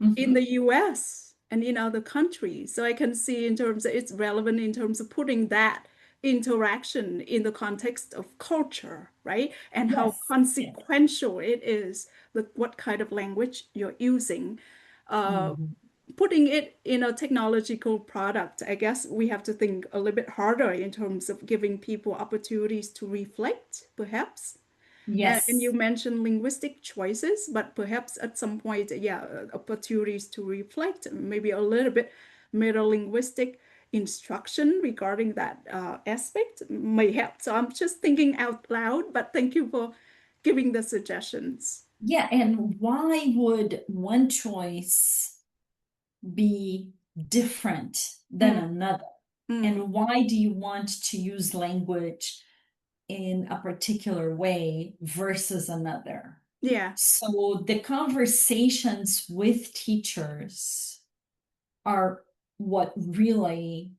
in mhm. the US and in other countries. So I can see in terms of it's relevant in terms of putting that interaction in the context of culture, right? And how Yes, yes. consequential it is, what kind of language you're using. Uh, Mhm. Putting it in a technological product, I guess we have to think a little bit harder in terms of giving people opportunities to reflect, perhaps. And you Yes. mentioned linguistic choices, but perhaps at some point, yeah, opportunities to reflect, maybe a little bit meta-linguistic instruction regarding that aspect may help. So I'm just thinking out loud, but thank you for giving the suggestions. Yeah, and why would one choice be different than Mm, another? mm, And why do you want to use language in a particular way versus another? yeah. So the conversations with teachers are what really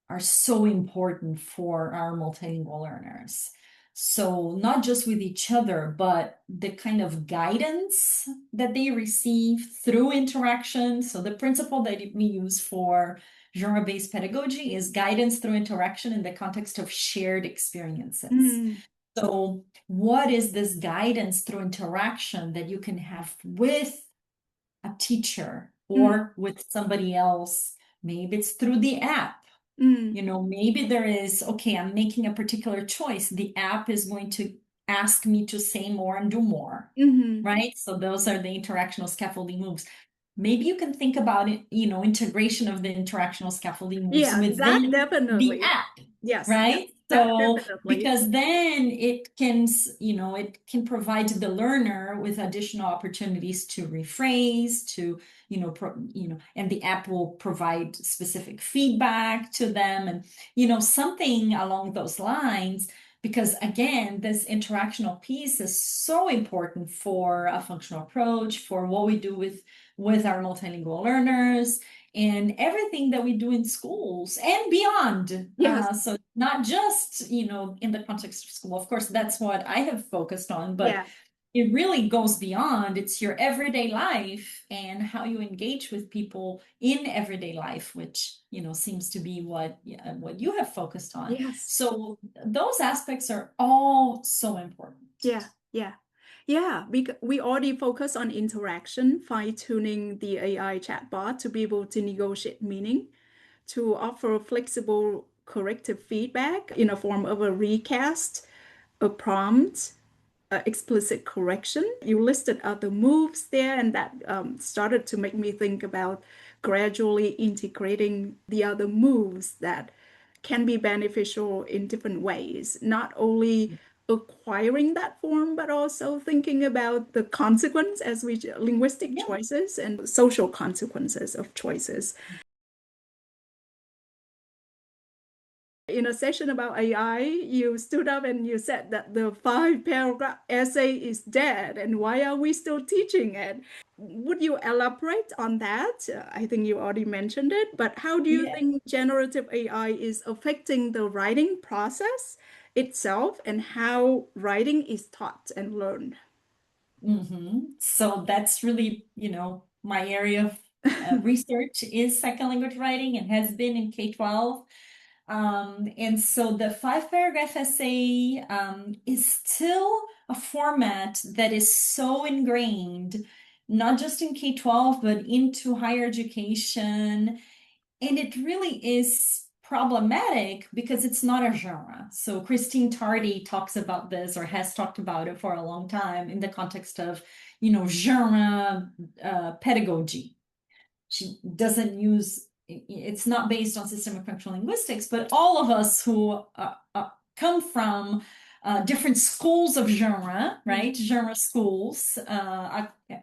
are so important for our multilingual learners. So, not just with each other, but the kind of guidance that they receive through interaction. So, the principle that we use for genre-based pedagogy is guidance through interaction in the context of shared experiences. Mm, So, what is this guidance through interaction that you can have with a teacher mm, or with somebody else? Maybe it's through the app. mm, Maybe there is, okay, I'm making a particular choice. The app is going to ask me to say more and do more, mm. right? So those are the interactional scaffolding moves. Maybe you can think about it, integration of the interactional scaffolding moves Yeah, that within the definitely. app, Yes, right? that So definitely. because then it can, it can provide the learner with additional opportunities to rephrase, to, and the app will provide specific feedback to them and, something along those lines. Because again, this interactional piece is so important for a functional approach, for what we do with our multilingual learners and everything that we do in schools and beyond. Yes, So not just, in the context of school, of course, that's what I have focused on, but yeah. it really goes beyond. It's your everyday life and how you engage with people in everyday life, which, seems to be what you have focused on. Yes. So those aspects are all so important. Yeah, yeah. Yeah, we already focus on interaction, fine-tuning the AI chatbot to be able to negotiate meaning, to offer flexible corrective feedback in a form of a recast, a prompt, explicit correction. You listed other moves there, and that started to make me think about gradually integrating the other moves that can be beneficial in different ways, not only acquiring that form, but also thinking about the consequence as we linguistic Yeah. choices and social consequences of choices. In a session about AI, you stood up and you said that the 5 paragraph essay is dead, and why are we still teaching it? Would you elaborate on that? I think you already mentioned it, but how do you Yeah. think generative AI is affecting the writing process itself and how writing is taught and learned? So that's really, my area of research is second language writing and has been in K-12. And so the 5 paragraph essay is still a format that is so ingrained, not just in K-12, but into higher education. And it really is problematic because it's not a genre. So Christine Tardy talks about this or has talked about it for a long time in the context of, genre pedagogy. She doesn't use, it's not based on systemic functional linguistics, but all of us who come from different schools of genre, right? Mhm. Genre schools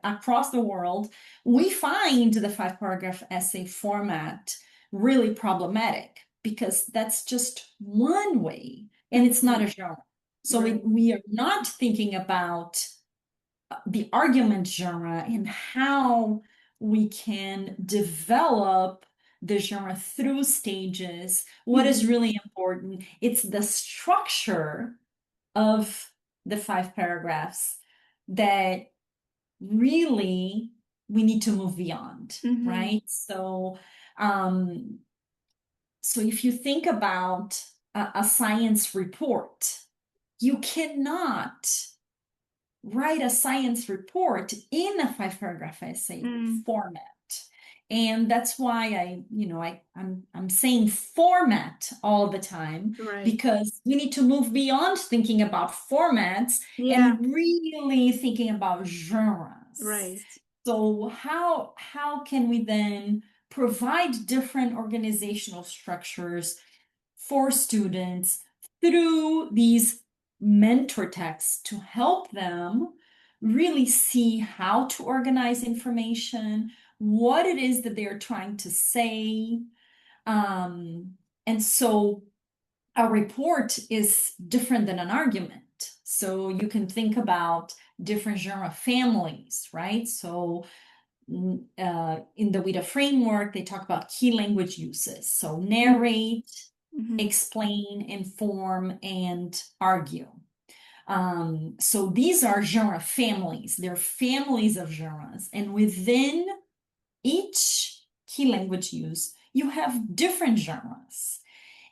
across the world, we find the 5 paragraph essay format really problematic because that's just one way and it's not Mhm. a genre. So we, Right. we are not thinking about the argument genre and how we can develop the genre through stages. What is Mhm. really important, it's the structure of the 5 paragraphs that really we need to move beyond, Mhm. right? Um, so if you think about a science report, you cannot write a science report in a 5 paragraph essay Mm. format. And that's why I'm saying format all the time Right. because we need to move beyond thinking about formats Yeah. and really thinking about genres. Right. So how can we then provide different organizational structures for students through these mentor texts to help them really see how to organize information, what it is that they're trying to say. And so a report is different than an argument. So you can think about different genre families, right? So in the WIDA framework, they talk about key language uses. So narrate, Mhm. explain, inform, and argue. So these are genre families. They're families of genres. And within each key language use, you have different genres.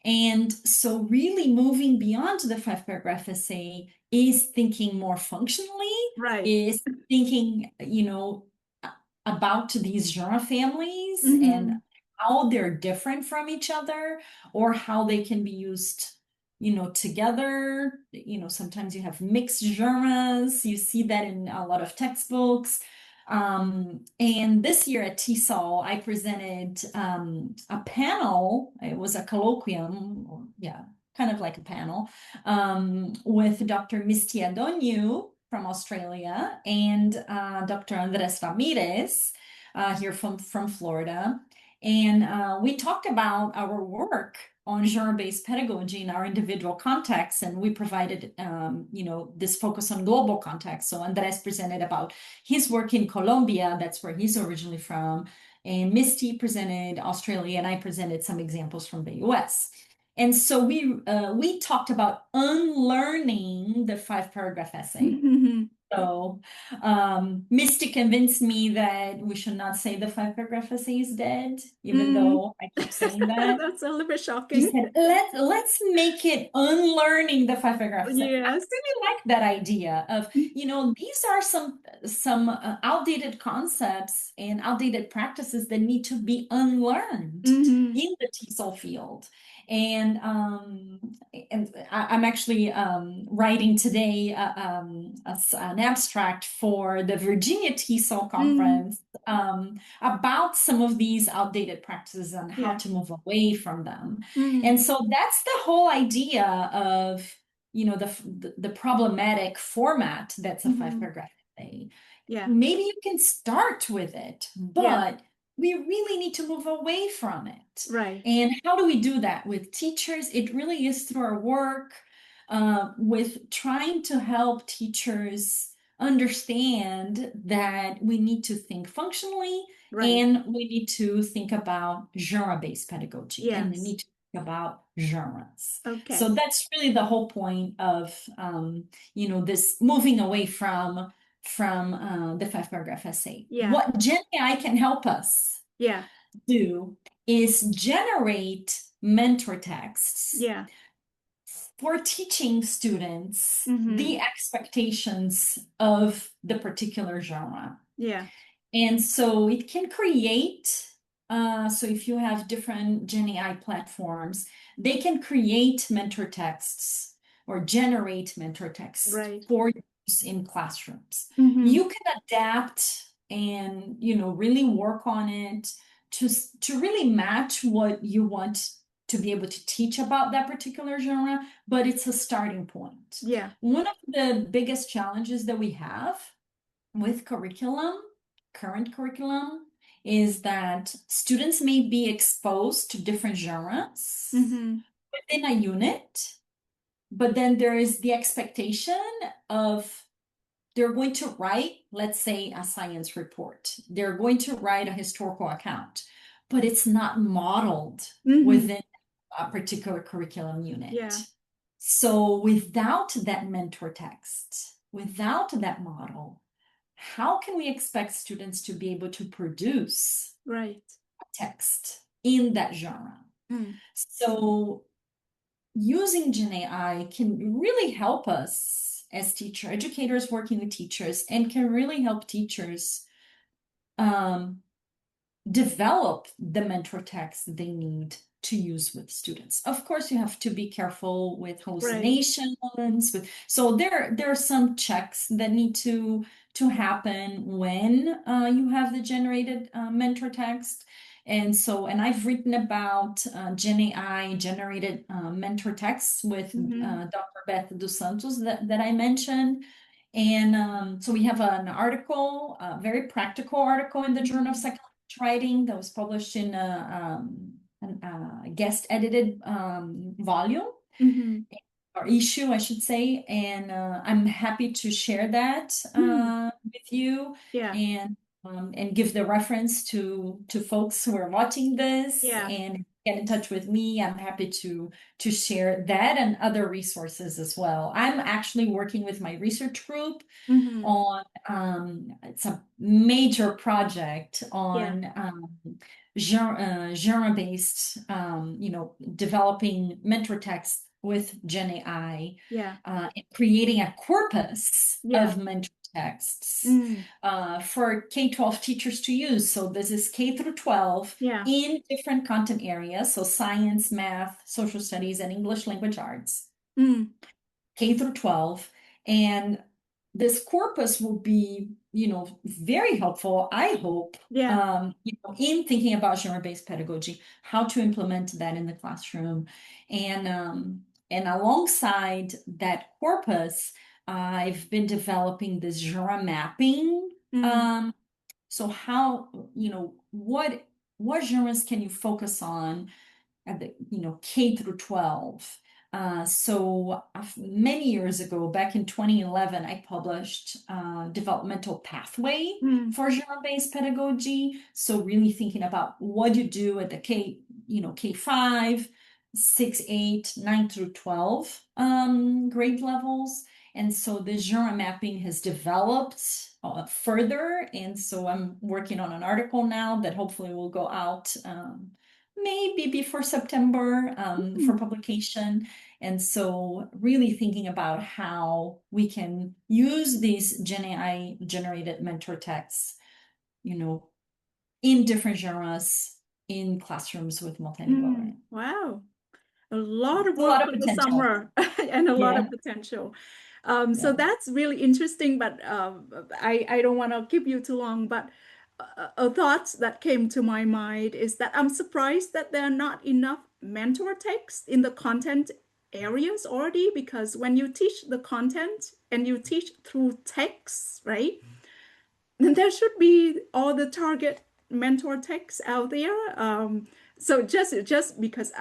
And so, really moving beyond the 5 paragraph essay is thinking more functionally, Right. is thinking, about these genre families and Mhm. how they're different from each other or how they can be used, together. Sometimes you have mixed genres. You see that in a lot of textbooks. And this year at TESOL, I presented a panel. It was a colloquium, or, yeah, kind of like a panel, with Dr. Misty Adonyu from Australia and Dr. Andres Ramirez here from Florida. And we talked about our work on genre-based pedagogy in our individual contexts, and we provided, this focus on global context. So Andres presented about his work in Colombia, that's where he's originally from, and Misty presented Australia, and I presented some examples from the US. And so we talked about unlearning the 5 paragraph essay So, Misty convinced me that we should not say the five-paragraph essay is dead, even Mm. though I keep saying that. That's a little bit She shocking. said, let's make it unlearning the five-paragraph essay. I Yes. really like that idea of, these are some outdated concepts and outdated practices that need to be unlearned Mm-hmm. in the TESOL field. And I'm actually writing today an abstract for the Virginia TESOL Mm. conference about some of these outdated practices and how Yeah. to move away from them. Mm. And so that's the whole idea of, the problematic format that's a Mm-hmm. five-paragraph essay. Yeah. Maybe you can start with it, Yeah. but we really need to move away from it. Right. And how do we do that with teachers? It really is through our work with trying to help teachers understand that we need to think functionally Right. and we need to think about genre-based pedagogy and we Yes. need to think about genres. So Okay. that's really the whole point of this moving away from the five-paragraph essay. Yeah. What Gen AI can help us Yeah. do is generate mentor texts Yeah. for teaching students Mm-hmm. the expectations of the particular genre. Yeah. And so it can create, so if you have different Gen AI platforms, they can create mentor texts or generate mentor texts Right. for use in classrooms. Mm-hmm. You can adapt and, really work on it to really match what you want to be able to teach about that particular genre, but it's a starting point. Yeah. One of the biggest challenges that we have with current curriculum, is that students may be exposed to different genres Mm-hmm. within a unit, but then there is the expectation of they're going to write, let's say, a science report. They're going to write a historical account, but it's not modeled Mm-hmm. within a particular curriculum Yeah. unit. So without that mentor text, without that model, how can we expect students to be able to produce Right. a text in that genre? Mm. So using Gen AI can really help us as teacher educators working with teachers and can really help teachers um, develop the mentor text they need to use with students. Of course, you have to be careful with Right. hallucinations, so there are some checks that need to happen when you have the generated mentor text. And I've written about Gen AI generated mentor texts with Mm-hmm. Dr. Beth dos Santos that I mentioned. And so we have an article, a very practical article in the Journal of Mm-hmm. Psychology Writing that was published in a guest edited volume Mm-hmm. or issue, I should say. And I'm happy to share that Mm. with you Yeah. and give the reference to folks who are watching this Yeah. and get in touch with me. I'm happy to share that and other resources as well. I'm actually working with my research group Mm-hmm. on it's a major project Yeah. on genre-based, developing mentor text with Gen AI, Yeah. and creating a corpus Yeah. of mentor texts Mm. for K-12 teachers to use. So this is K through 12 Yeah. in different content areas, so science, math, social studies, and English language arts. Mm. K through 12. And this corpus will be, very helpful, I hope, Yeah. in thinking about genre-based pedagogy, how to implement that in the classroom. And alongside that corpus, I've been developing this genre mapping. Mm. Um, so how, what genres can you focus on at the K through 12. So many years ago, back in 2011, I published Developmental Pathway Mm. for genre-based pedagogy. So really thinking about what you do at the K5, 6, 8, 9 through 12 grade levels. And so the genre mapping has developed further. And so I'm working on an article now that hopefully will go out maybe before September for publication. And so really thinking about how we can use these Gen AI generated mentor texts, in different genres in classrooms with multilingual learning. Wow. A lot of It's a work lot of for the potential. summer and a lot Yeah, of potential. So yeah, that's really interesting, but I don't want to keep you too long. But a thought that came to my mind is that I'm surprised that there are not enough mentor texts in the content areas already, because when you teach the content and you teach through text, right? Then there should be all the target mentor texts out there. So just because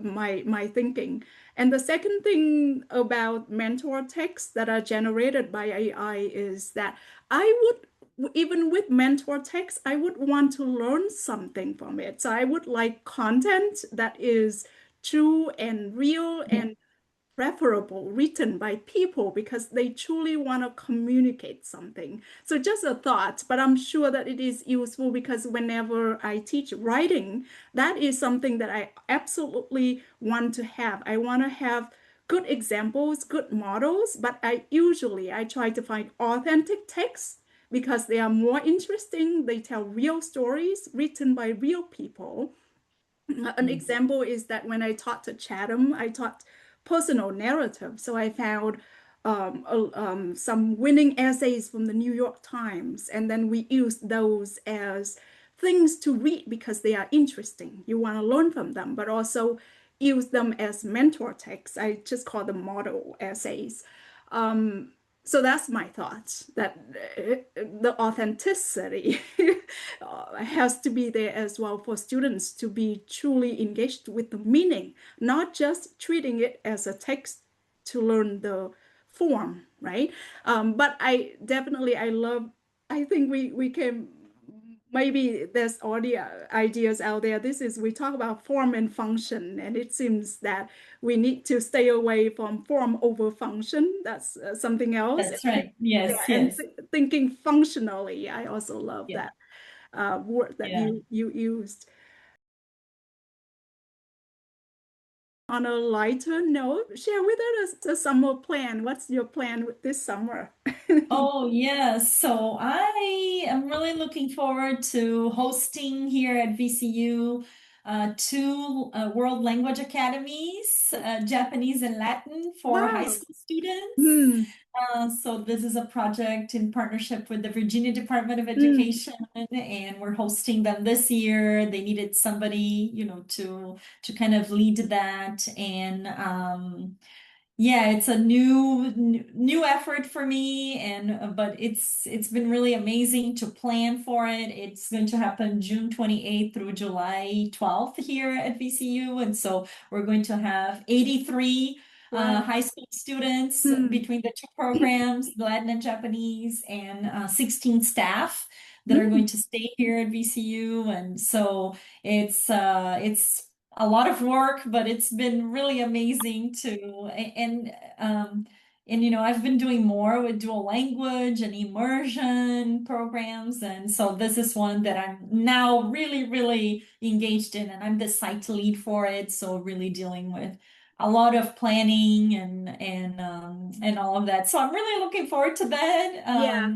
my thinking. And the second thing about mentor texts that are generated by AI is that I would, even with mentor text, I would want to learn something from it. So I would like content that is true and real yeah. and preferable, written by people because they truly want to communicate something. So just a thought, but I'm sure that it is useful because whenever I teach writing, that is something that I absolutely want to have. I want to have good examples, good models, but I try to find authentic texts because they are more interesting. They tell real stories written by real people. An Mm. example is that when I taught to Chatham, I taught personal narrative. So I found some winning essays from the New York Times, and then we used those as things to read because they are interesting. You want to learn from them, but also use them as mentor texts. I just call them model essays. Um, so that's my thought that the authenticity has to be there as well for students to be truly engaged with the meaning, not just treating it as a text to learn the form, right? But I think we can, maybe there's already ideas out there. We talk about form and function, and it seems that we need to stay away from form over function. That's something else. That's right. Yeah, Yes, and yes, thinking functionally, I also love yeah, that word that yeah. you used. On a lighter note, share with us the summer plan. What's your plan with this summer? Oh, yes. So I am really looking forward to hosting here at VCU two World Language Academies, Japanese and Latin for high Wow. school students. Hmm. So this is a project in partnership with the Virginia Department of Hmm. Education, and we're hosting them this year. They needed somebody, to kind of lead that, and yeah, it's a new effort for me, and but it's been really amazing to plan for it. It's going to happen June 28th through July 12th here at VCU, and so we're going to have 83 Wow. high school students Hmm. between the two programs, Latin and Japanese, and 16 staff that are Hmm. going to stay here at VCU, and so it's a lot of work, but it's been really amazing to and I've been doing more with dual language and immersion programs, and so this is one that I'm now really, really engaged in, and I'm the site lead for it, so really dealing with a lot of planning and all of that. So I'm really looking forward to that. Yeah.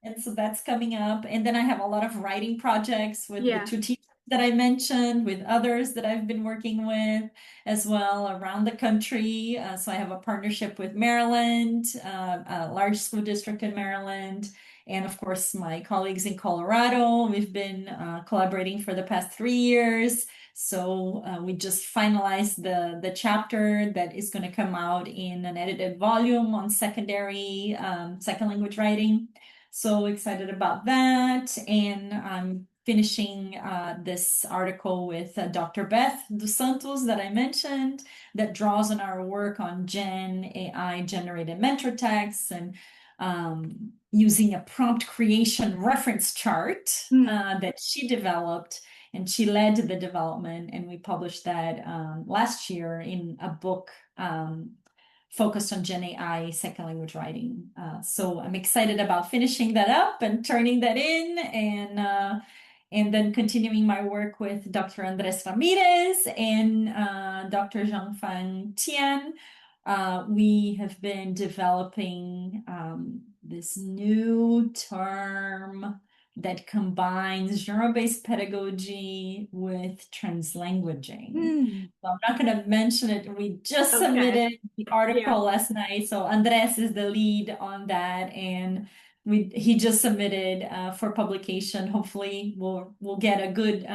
And so that's coming up. And then I have a lot of writing projects with the Yeah. two teachers that I mentioned, with others that I've been working with as well around the country. So I have a partnership with Maryland, a large school district in Maryland, and of course my colleagues in Colorado. We've been collaborating for the past 3 years. So we just finalized the chapter that is going to come out in an edited volume on secondary second language writing. So excited about that. And I'm finishing this article with Dr. Beth Dos Santos that I mentioned, that draws on our work on Gen AI generated mentor texts, and using a prompt creation reference chart Hmm. that she developed. And she led the development, and we published that last year in a book focused on Gen AI second language writing. So I'm excited about finishing that up and turning that in, and then continuing my work with Dr. Andres Ramirez and Dr. Zhangfang Tian. We have been developing this new term that combines genre-based pedagogy with translanguaging. Hmm. So I'm not going to mention it. We just Okay. submitted the Yeah. article last night. So Andres is the lead on that, and he just submitted for publication. Hopefully, we'll get a good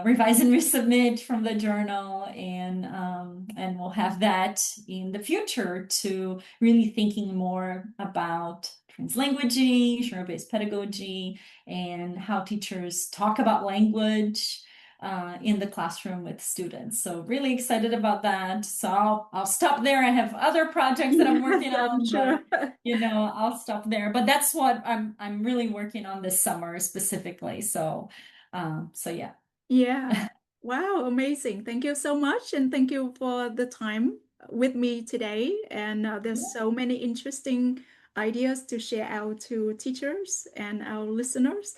revise and resubmit from the journal, and we'll have that in the future to really thinking more about translanguaging, genre-based pedagogy, and how teachers talk about language in the classroom with students. So really excited about that. So I'll stop there. I have other projects that I'm working I'm on, sure. but I'll stop there. But that's what I'm really working on this summer specifically. So yeah. Yeah. Wow, amazing. Thank you so much. And thank you for the time with me today. And there's so many interesting ideas to share out to teachers and our listeners.